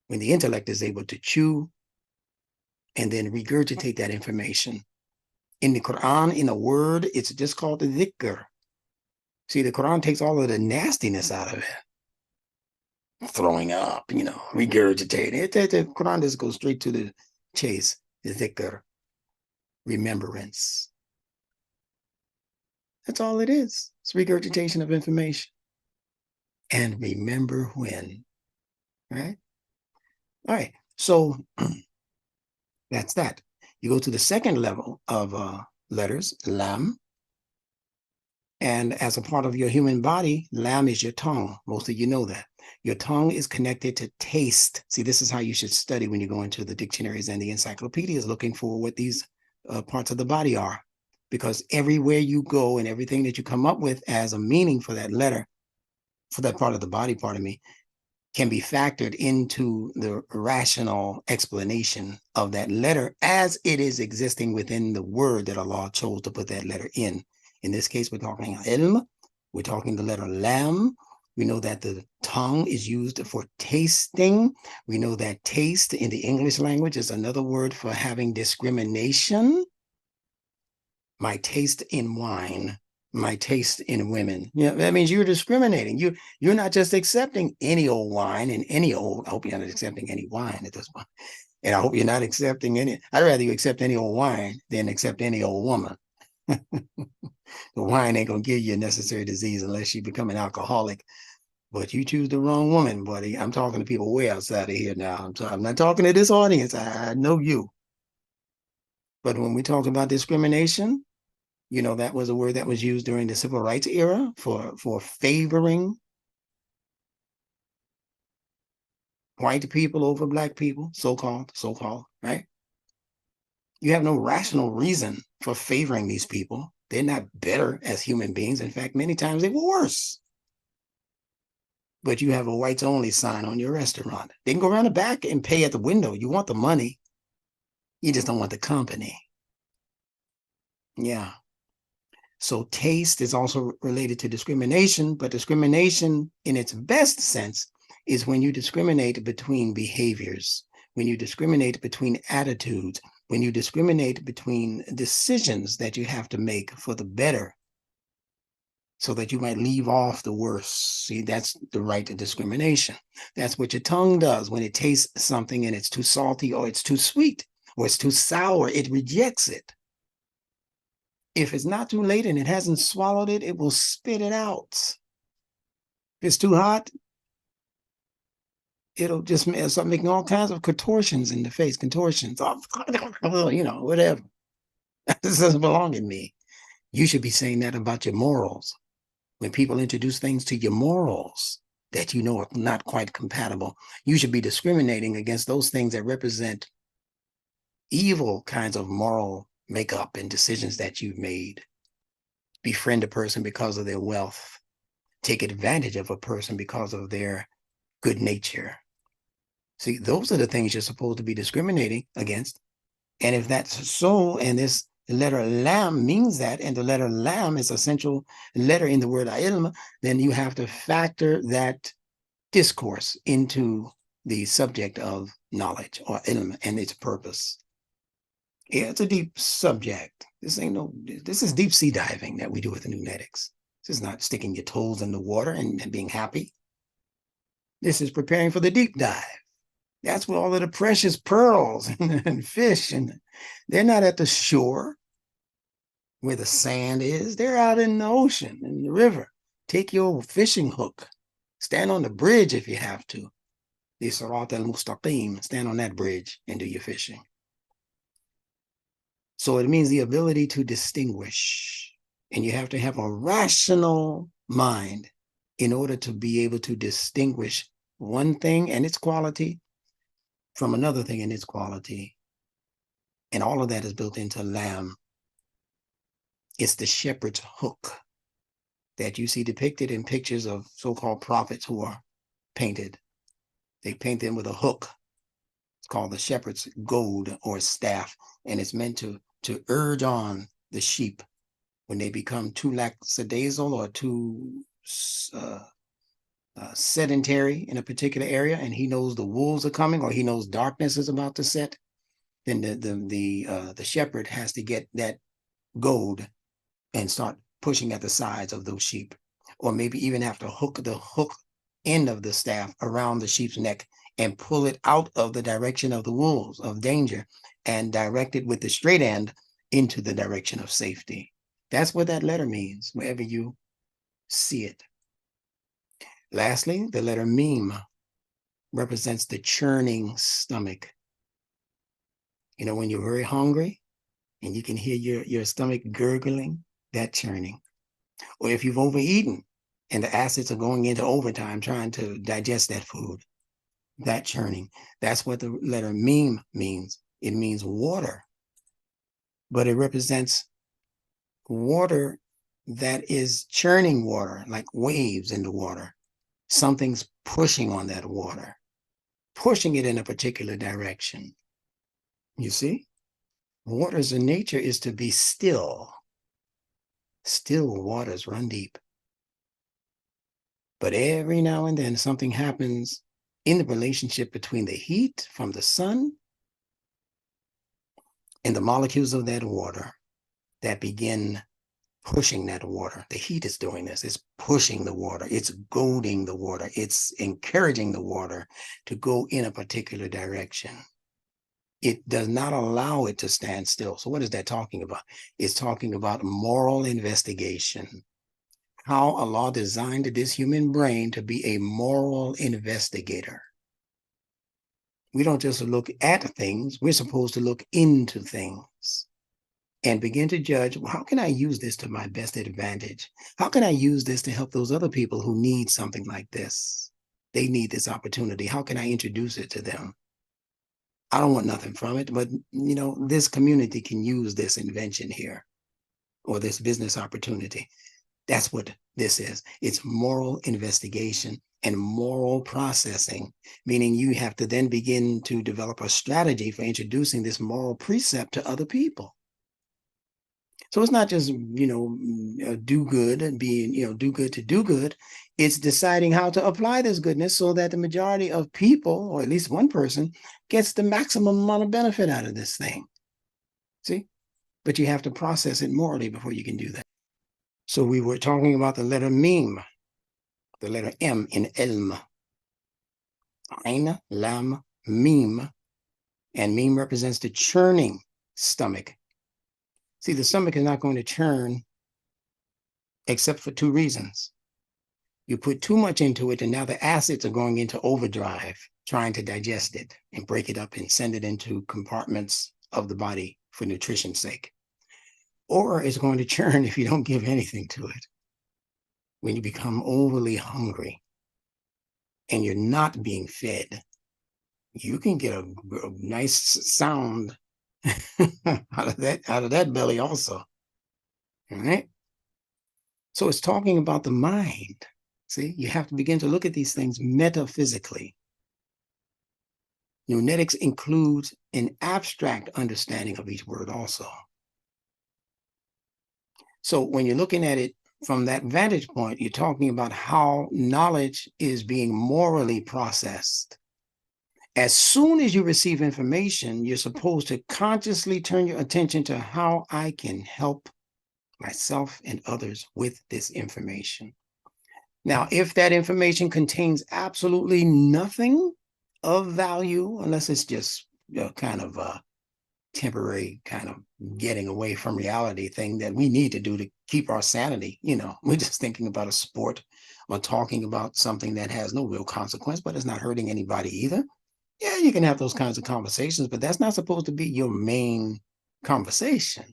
S4: When the intellect is able to chew and then regurgitate that information. In the Quran, in a word, it's just called the dhikr. See, the Quran takes all of the nastiness out of it. Throwing up, regurgitating. The Quran just goes straight to the chase. The dhikr, remembrance. That's all it is. It's regurgitation of information. And remember when, right? All right, so that's that. You go to the second level of letters, lam. And as a part of your human body, lam is your tongue. Most of you know that. Your tongue is connected to taste. See, this is how you should study when you go into the dictionaries and the encyclopedias looking for what these parts of the body are. Because everywhere you go and everything that you come up with as a meaning for that letter, for that part of the body, can be factored into the rational explanation of that letter as it is existing within the word that Allah chose to put that letter in. In this case, we're talking ilm, we're talking the letter lam. We know that the tongue is used for tasting. We know that taste in the English language is another word for having discrimination. My taste in wine, my taste in women. That means you're discriminating. You're not just accepting any old wine and any old, I hope you're not accepting any wine at this point. And I hope you're not accepting any, I'd rather you accept any old wine than accept any old woman. The wine ain't gonna give you a necessary disease unless you become an alcoholic But you choose the wrong woman, buddy. I'm talking to people way outside of here now. I'm not talking to this audience. I know you. But when we talk about discrimination, you know, that was a word that was used during the civil rights era for favoring white people over black people, so-called, right? You have no rational reason for favoring these people. They're not better as human beings. In fact, many times they were worse. But you have a whites only sign on your restaurant. They can go around the back and pay at the window. You want the money. You just don't want the company. Yeah. So taste is also related to discrimination, but discrimination in its best sense is when you discriminate between behaviors, when you discriminate between attitudes, when you discriminate between decisions that you have to make for the better, so that you might leave off the worse. See, that's the right to discrimination. That's what your tongue does when it tastes something and it's too salty or it's too sweet or it's too sour. It rejects it. If it's not too late and it hasn't swallowed it, it will spit it out. If it's too hot, it'll just start making all kinds of contortions in the face, contortions, you know, whatever. This doesn't belong in me. You should be saying that about your morals. When people introduce things to your morals that you know are not quite compatible, you should be discriminating against those things that represent evil kinds of moral makeup and decisions that you've made. Befriend a person because of their wealth. Take advantage of a person because of their good nature. See, those are the things you're supposed to be discriminating against. And if that's so, and this letter lam means that, and the letter lam is a central letter in the word ilm, then you have to factor that discourse into the subject of knowledge or ilm and its purpose. Yeah, it's a deep subject. This is deep sea diving that we do with the NuNETICS. This is not sticking your toes in the water and being happy. This is preparing for the deep dive. That's where all of the precious pearls and fish, and they're not at the shore where the sand is. They're out in the ocean, in the river. Take your fishing hook. Stand on the bridge if you have to. The Sirat al-Mustaqim. Stand on that bridge and do your fishing. So it means the ability to distinguish. And you have to have a rational mind in order to be able to distinguish one thing and its quality from another thing and its quality. And all of that is built into lamb. It's the shepherd's hook that you see depicted in pictures of so-called prophets who are painted. They paint them with a hook. It's called the shepherd's goad or staff, and it's meant to urge on the sheep when they become too lackadaisical or too sedentary in a particular area, and he knows the wolves are coming or he knows darkness is about to set. Then the shepherd has to get that goad and start pushing at the sides of those sheep, or maybe even have to hook the hook end of the staff around the sheep's neck and pull it out of the direction of the wolves of danger and direct it with the straight end into the direction of safety. That's what that letter means, wherever you see it. Lastly, the letter meme represents the churning stomach. You know, when you're very hungry and you can hear your stomach gurgling, that churning. Or if you've overeaten and the acids are going into overtime trying to digest that food, that churning. That's what the letter meme means. It means water, but it represents water that is churning water, like waves in the water. Something's pushing on that water, pushing it in a particular direction. You see? Water's nature is to be still. Still waters run deep. But every now and then something happens in the relationship between the heat from the sun and the molecules of that water that begin pushing that water. The heat is doing this. It's pushing the water. It's goading the water. It's encouraging the water to go in a particular direction. It does not allow it to stand still. So what is that talking about? It's talking about moral investigation. how Allah designed this human brain to be a moral investigator. We don't just look at things, we're supposed to look into things and begin to judge, well, how can I use this to my best advantage? How can I use this to help those other people who need something like this? They need this opportunity. How can I introduce it to them? I don't want nothing from it, but this community can use this invention here or this business opportunity. That's what this is. It's moral investigation and moral processing, meaning you have to then begin to develop a strategy for introducing this moral precept to other people. So it's not just, do good and being, do good to do good. It's deciding how to apply this goodness so that the majority of people, or at least one person, gets the maximum amount of benefit out of this thing. See? But you have to process it morally before you can do that. So we were talking about the letter meme, the letter M in ilm. Ain, lam, meme. And meme represents the churning stomach. See, the stomach is not going to churn except for two reasons. You put too much into it, and now the acids are going into overdrive, trying to digest it and break it up and send it into compartments of the body for nutrition's sake. Or it's going to churn if you don't give anything to it. When you become overly hungry and you're not being fed, you can get a nice sound out of that belly also. All right. So it's talking about the mind. See, you have to begin to look at these things metaphysically. NuNETICS includes an abstract understanding of each word also. So when you're looking at it from that vantage point, you're talking about how knowledge is being morally processed. As soon as you receive information, you're supposed to consciously turn your attention to how I can help myself and others with this information. Now, if that information contains absolutely nothing of value, unless it's just kind of a temporary kind of getting away from reality thing that we need to do to keep our sanity, we're just thinking about a sport or talking about something that has no real consequence, but it's not hurting anybody either. Yeah, you can have those kinds of conversations, but that's not supposed to be your main conversation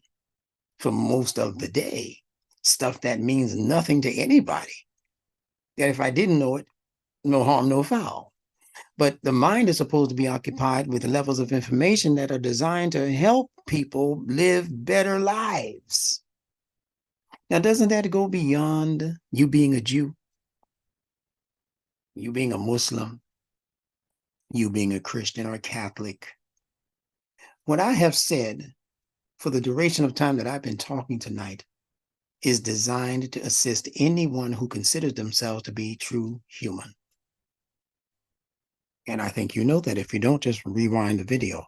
S4: for most of the day. Stuff that means nothing to anybody. That if I didn't know it, no harm, no foul. But the mind is supposed to be occupied with levels of information that are designed to help people live better lives. Now, doesn't that go beyond you being a Jew, you being a Muslim, you being a Christian or a Catholic? What I have said for the duration of time that I've been talking tonight is designed to assist anyone who considers themselves to be true human. And I think you know that. If you don't, just rewind the video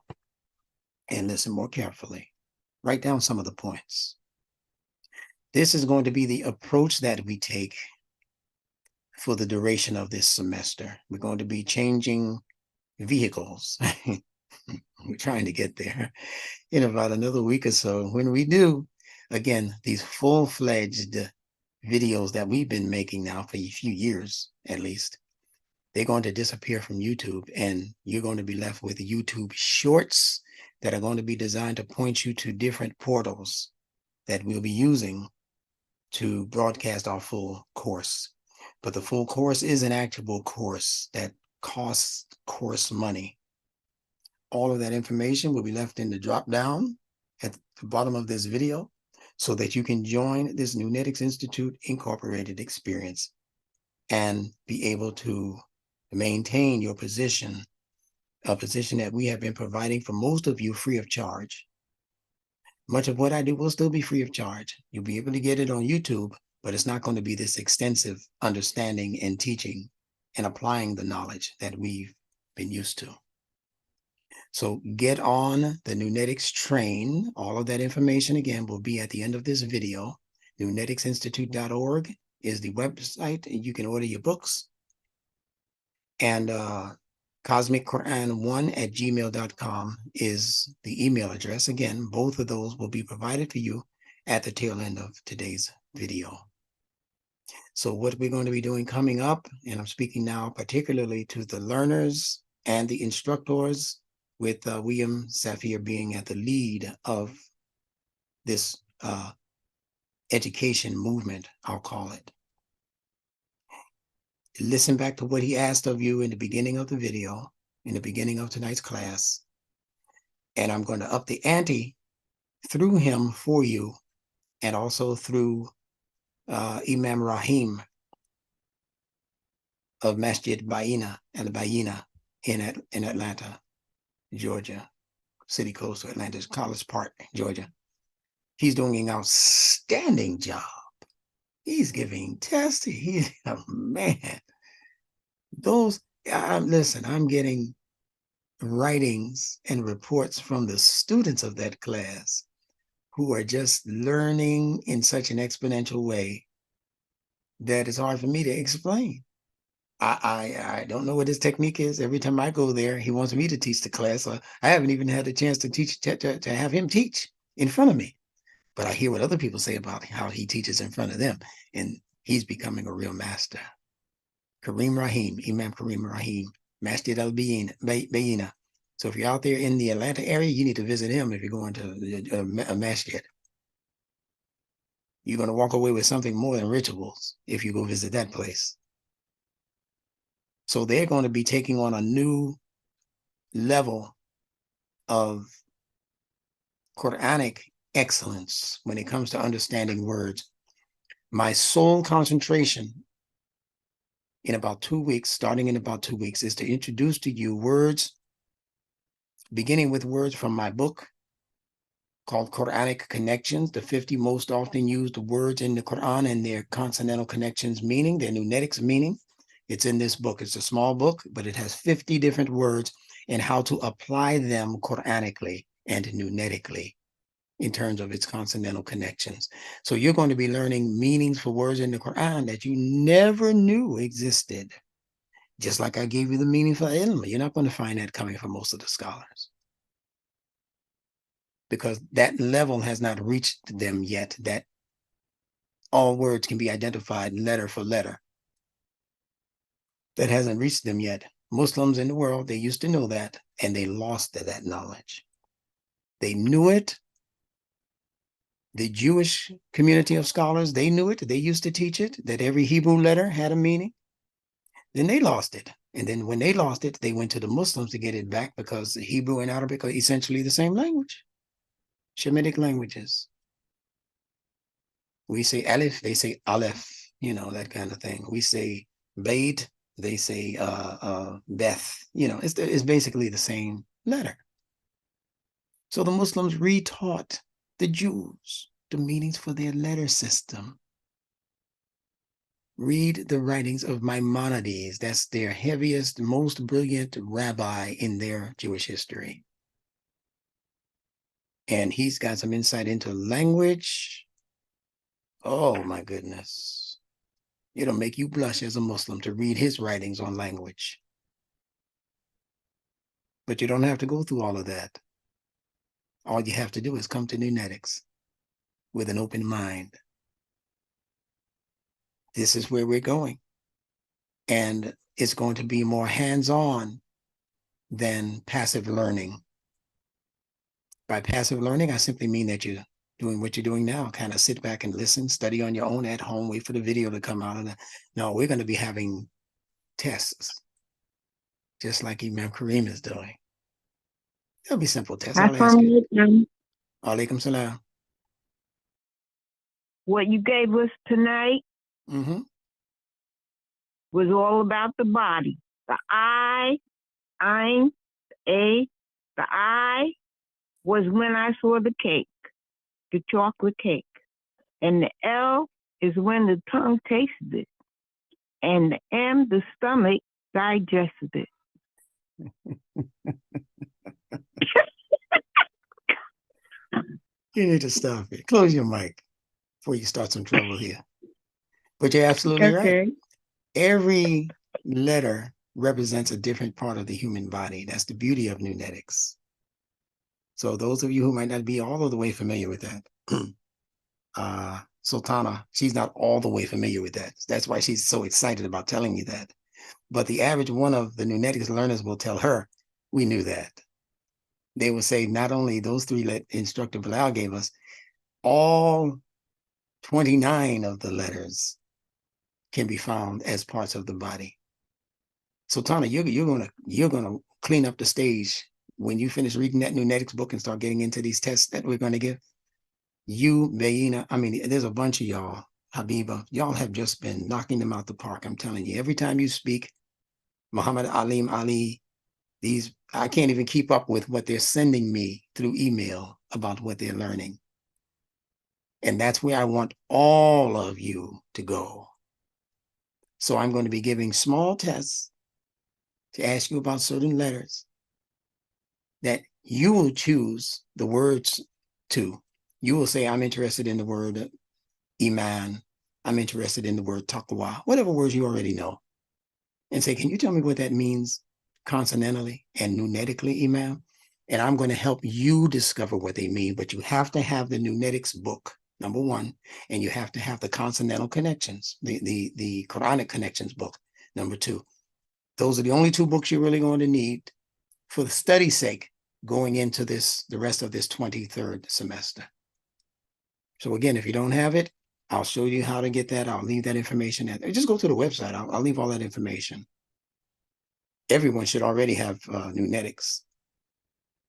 S4: and listen more carefully. Write down some of the points. This is going to be the approach that we take for the duration of this semester. We're going to be changing vehicles. We're trying to get there in about another week or so. When we do, again, these full-fledged videos that we've been making now for a few years, at least, they're going to disappear from YouTube, and you're going to be left with YouTube shorts that are going to be designed to point you to different portals that we'll be using to broadcast our full course. But the full course is an actual course that costs course money. All of that information will be left in the drop down at the bottom of this video so that you can join this NuNETICS Institute Incorporated experience and be able to maintain your position, a position that we have been providing for most of you free of charge. Much of what I do will still be free of charge. You'll be able to get it on YouTube, but it's not going to be this extensive understanding and teaching and applying the knowledge that we've been used to. So get on the NuNETICS train. All of that information, again, will be at the end of this video. NuNETICSinstitute.org is the website, and you can order your books. And cosmicquran1@gmail.com is the email address. Again, both of those will be provided for you at the tail end of today's video. So what we're going to be doing coming up, and I'm speaking now particularly to the learners and the instructors, with William Safir being at the lead of this education movement, I'll call it. Listen back to what he asked of you in the beginning of the video, in the beginning of tonight's class, and I'm going to up the ante through him for you, and also through Imam Rahim of Masjid Baina and Baina in Atlanta, Georgia, City Coast of Atlanta's College Park, Georgia. He's doing an outstanding job. He's giving tests. He's a man. Those, listen, I'm getting writings and reports from the students of that class who are just learning in such an exponential way that it's hard for me to explain. I don't know what his technique is. Every time I go there, he wants me to teach the class. So I haven't even had a chance to teach, to have him teach in front of me. But I hear what other people say about how he teaches in front of them, and he's becoming a real master. Imam Kareem Rahim, Masjid al-Bayyina. So if you're out there in the Atlanta area, you need to visit him if you're going to a masjid. You're going to walk away with something more than rituals if you go visit that place. So they're going to be taking on a new level of Quranic excellence when it comes to understanding words. My sole concentration in about 2 weeks, starting in about 2 weeks, is to introduce to you words, beginning with words from my book called Quranic Connections, the 50 most often used words in the Quran and their consonantal connections meaning, their NuNETICS meaning. It's in this book. It's a small book, but it has 50 different words and how to apply them Quranically and NuNETically in terms of its consonantal connections. So you're going to be learning meanings for words in the Quran that you never knew existed. Just like I gave you the meaning for ilm. You're not going to find that coming from most of the scholars, because that level has not reached them yet, that all words can be identified letter for letter. That hasn't reached them yet. Muslims in the world, they used to know that, and they lost that knowledge. They knew it. The Jewish community of scholars, they knew it. They used to teach it, that every Hebrew letter had a meaning. Then they lost it. And then when they lost it, they went to the Muslims to get it back, because Hebrew and Arabic are essentially the same language. Shemitic languages. We say alif, they say aleph, you know, that kind of thing. We say bait, they say beth, you know, it's basically the same letter. So the Muslims retaught the Jews the meanings for their letter system. Read the writings of Maimonides. That's their heaviest, most brilliant rabbi in their Jewish history. And he's got some insight into language. Oh my goodness. It'll make you blush as a Muslim to read his writings on language. But you don't have to go through all of that. All you have to do is come to NuNETICS with an open mind. This is where we're going. And it's going to be more hands-on than passive learning. By passive learning, I simply mean that you're doing what you're doing now, kind of sit back and listen, study on your own at home, wait for the video to come out. No, we're going to be having tests, just like Imam Kareem is doing. There'll be simple tests. I'll ask you. Alaikum salam.
S6: What you gave us tonight was all about the body. The I, ein, a, the I was when I saw the cake, the chocolate cake. And the L is when the tongue tasted it. And the M, the stomach digested it.
S4: You need to stop it. Close your mic before you start some trouble here. But you're absolutely right. Every letter represents a different part of the human body. That's the beauty of NuNETICS. So those of you who might not be all of the way familiar with that, Sultana, she's not all the way familiar with that. That's why she's so excited about telling me that. But the average one of the NuNETICS learners will tell her, we knew that. They will say not only those three that Instructor Bilal gave us, all 29 of the letters can be found as parts of the body. Sultana, you're gonna clean up the stage when you finish reading that NuNETICS book and start getting into these tests that we're going to give. You, Bayina, I mean, there's a bunch of y'all, Habiba, y'all have just been knocking them out the park. I'm telling you, every time you speak, Muhammad Alim Ali, these, I can't even keep up with what they're sending me through email about what they're learning. And that's where I want all of you to go. So I'm going to be giving small tests to ask you about certain letters that you will choose the words to. You will say, I'm interested in the word Iman. I'm interested in the word Taqwa, whatever words you already know. And say, can you tell me what that means consonantally and nunetically, Imam? And I'm going to help you discover what they mean, but you have to have the NuNETICS book, number one, and you have to have the consonantal connections, the Quranic connections book, number two. Those are the only two books you're really going to need for the study's sake going into this, the rest of this 23rd semester. So again, if you don't have it, I'll show you how to get that. I'll leave that information at, just go to the website. I'll leave all that information. Everyone should already have NuNETICS,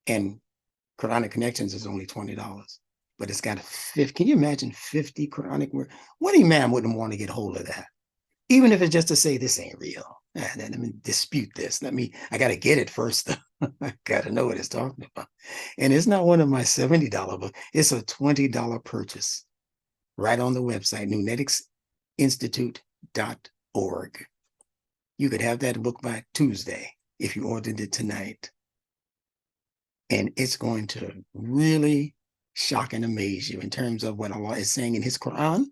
S4: and Quranic Connections is only $20, but it's got 50. Can you imagine 50 Quranic words? What imam wouldn't want to get hold of that? Even if it's just to say this ain't real. Let me dispute this. I got to get it first. I got to know what it's talking about. And it's not one of my $70 books. It's a $20 purchase right on the website, nuneticsinstitute.org. You could have that book by Tuesday if you ordered it tonight. And it's going to really shock and amaze you in terms of what Allah is saying in his Quran.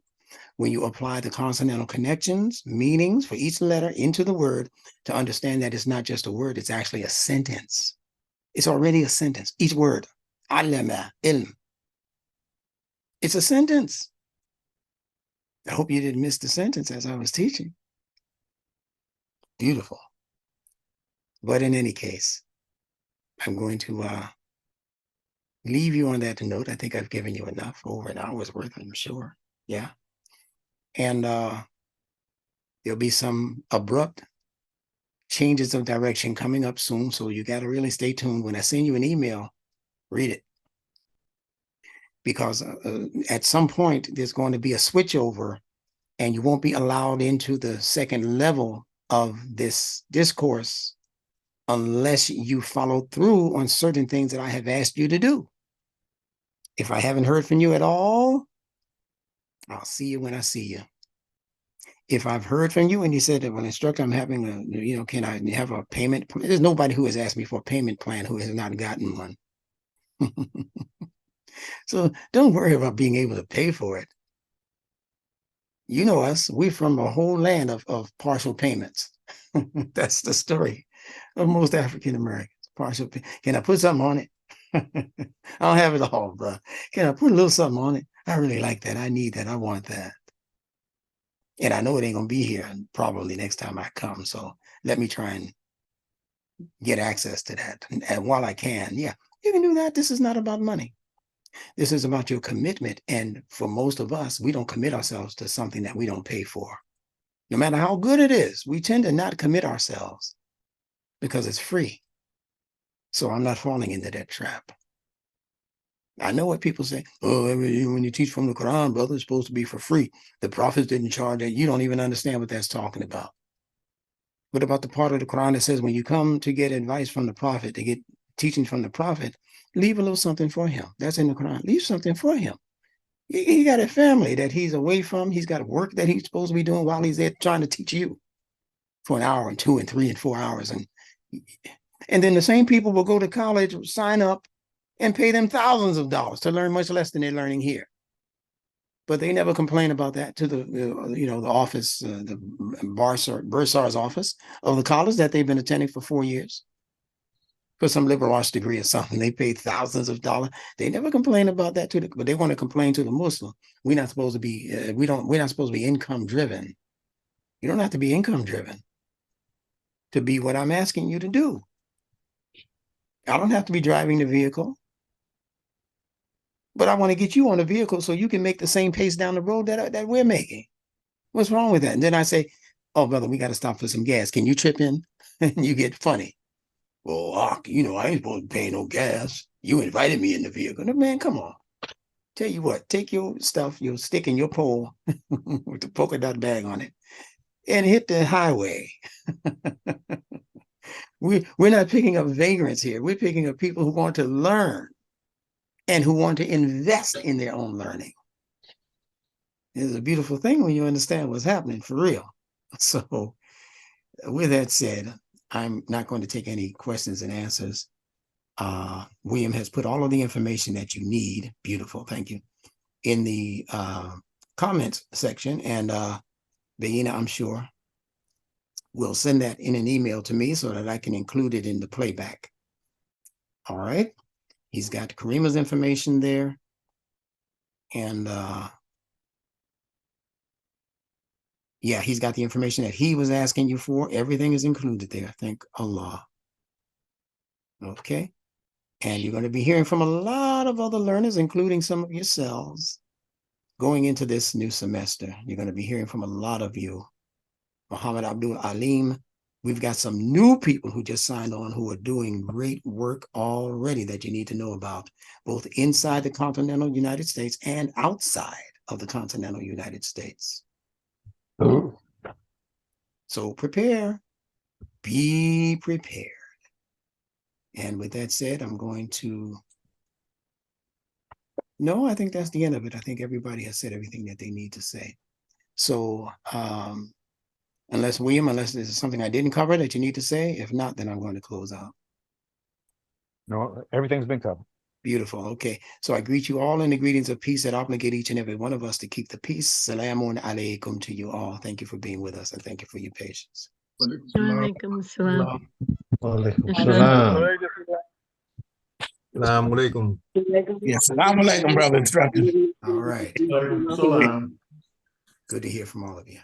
S4: When you apply the consonantal connections, meanings for each letter into the word, to understand that it's not just a word, it's actually a sentence. It's already a sentence. Each word, allama, ilm. It's a sentence. I hope you didn't miss the sentence as I was teaching. Beautiful. But in any case, I'm going to leave you on that note. I think I've given you enough, over an hour's worth, I'm sure. Yeah. And there'll be some abrupt changes of direction coming up soon. So you got to really stay tuned. When I send you an email, read it. Because at some point, there's going to be a switchover and you won't be allowed into the second level of this discourse unless you follow through on certain things that I have asked you to do. If I haven't heard from you at all, I'll see you when I see you. If I've heard from you and you said, well, instructor, I'm having a, can I have a payment plan? There's nobody who has asked me for a payment plan who has not gotten one. So don't worry about being able to pay for it. You know us, we're from a whole land of partial payments. That's the story of most African Americans. Partial pay. Can I put something on it? I don't have it all, bro. Can I put a little something on it? I really like that. I need that. I want that. And I know it ain't going to be here probably next time I come. So let me try and get access to that. And while I can, yeah, you can do that. This is not about money. This is about your commitment. And for most of us, we don't commit ourselves to something that we don't pay for. No matter how good it is, we tend to not commit ourselves because it's free. So I'm not falling into that trap. I know what people say. Oh, when you teach from the Quran, brother, it's supposed to be for free. The prophets didn't charge that. You don't even understand what that's talking about. What about the part of the Quran that says when you come to get advice from the prophet, to get teaching from the prophet, leave a little something for him. That's in the Quran. Leave something for him. He got a family that he's away from. He's got work that he's supposed to be doing while he's there trying to teach you for an hour and 2 and 3 and 4 hours. And then the same people will go to college, sign up, and pay them thousands of dollars to learn much less than they're learning here. But they never complain about that to the office, the bursar's office of the college that they've been attending for 4 years. for some liberal arts degree or something. They paid thousands of dollars. They never complain about that to the, but they want to complain to the Muslim. We're not supposed to be, we're not supposed to be income driven. You don't have to be income driven to be what I'm asking you to do. I don't have to be driving the vehicle, but I want to get you on a vehicle so you can make the same pace down the road that we're making. What's wrong with that? And then I say, oh, brother, we got to stop for some gas. Can you chip in? And you get funny. Well, you know, I ain't supposed to pay no gas. You invited me in the vehicle. No, man, come on. Tell you what, take your stuff, your stick and your pole with the polka dot bag on it and hit the highway. We're not picking up vagrants here. We're picking up people who want to learn and who want to invest in their own learning. It's a beautiful thing when you understand what's happening for real. So with that said, I'm not going to take any questions and answers. William has put all of the information that you need, beautiful, thank you, in the comments section. And Baina, I'm sure, will send that in an email to me so that I can include it in the playback. All right. He's got Kareema's information there. And yeah, he's got the information that he was asking you for. Everything is included there. Thank Allah. Okay. And you're going to be hearing from a lot of other learners, including some of yourselves, going into this new semester. You're going to be hearing from a lot of you. Muhammad Abdul Alim. We've got some new people who just signed on who are doing great work already that you need to know about, both inside the continental United States and outside of the continental United States.
S7: Oh.
S4: So prepare, be prepared. And with that said, I'm going to, no, I think that's the end of it. I think everybody has said everything that they need to say. So unless there's something I didn't cover that you need to say, if not, then I'm going to close out.
S1: No, everything's been covered.
S4: Beautiful. Okay. So I greet you all in the greetings of peace that obligate each and every one of us to keep the peace. Salamun alaikum to you all. Thank you for being with us and thank you for your patience.
S8: Walaikum salam.
S7: Walaikum salam.
S9: Assalamu alaikum.
S4: Yes, assalamu alaikum, brother instructor. All right.
S9: Salam.
S4: Good to hear from all of you.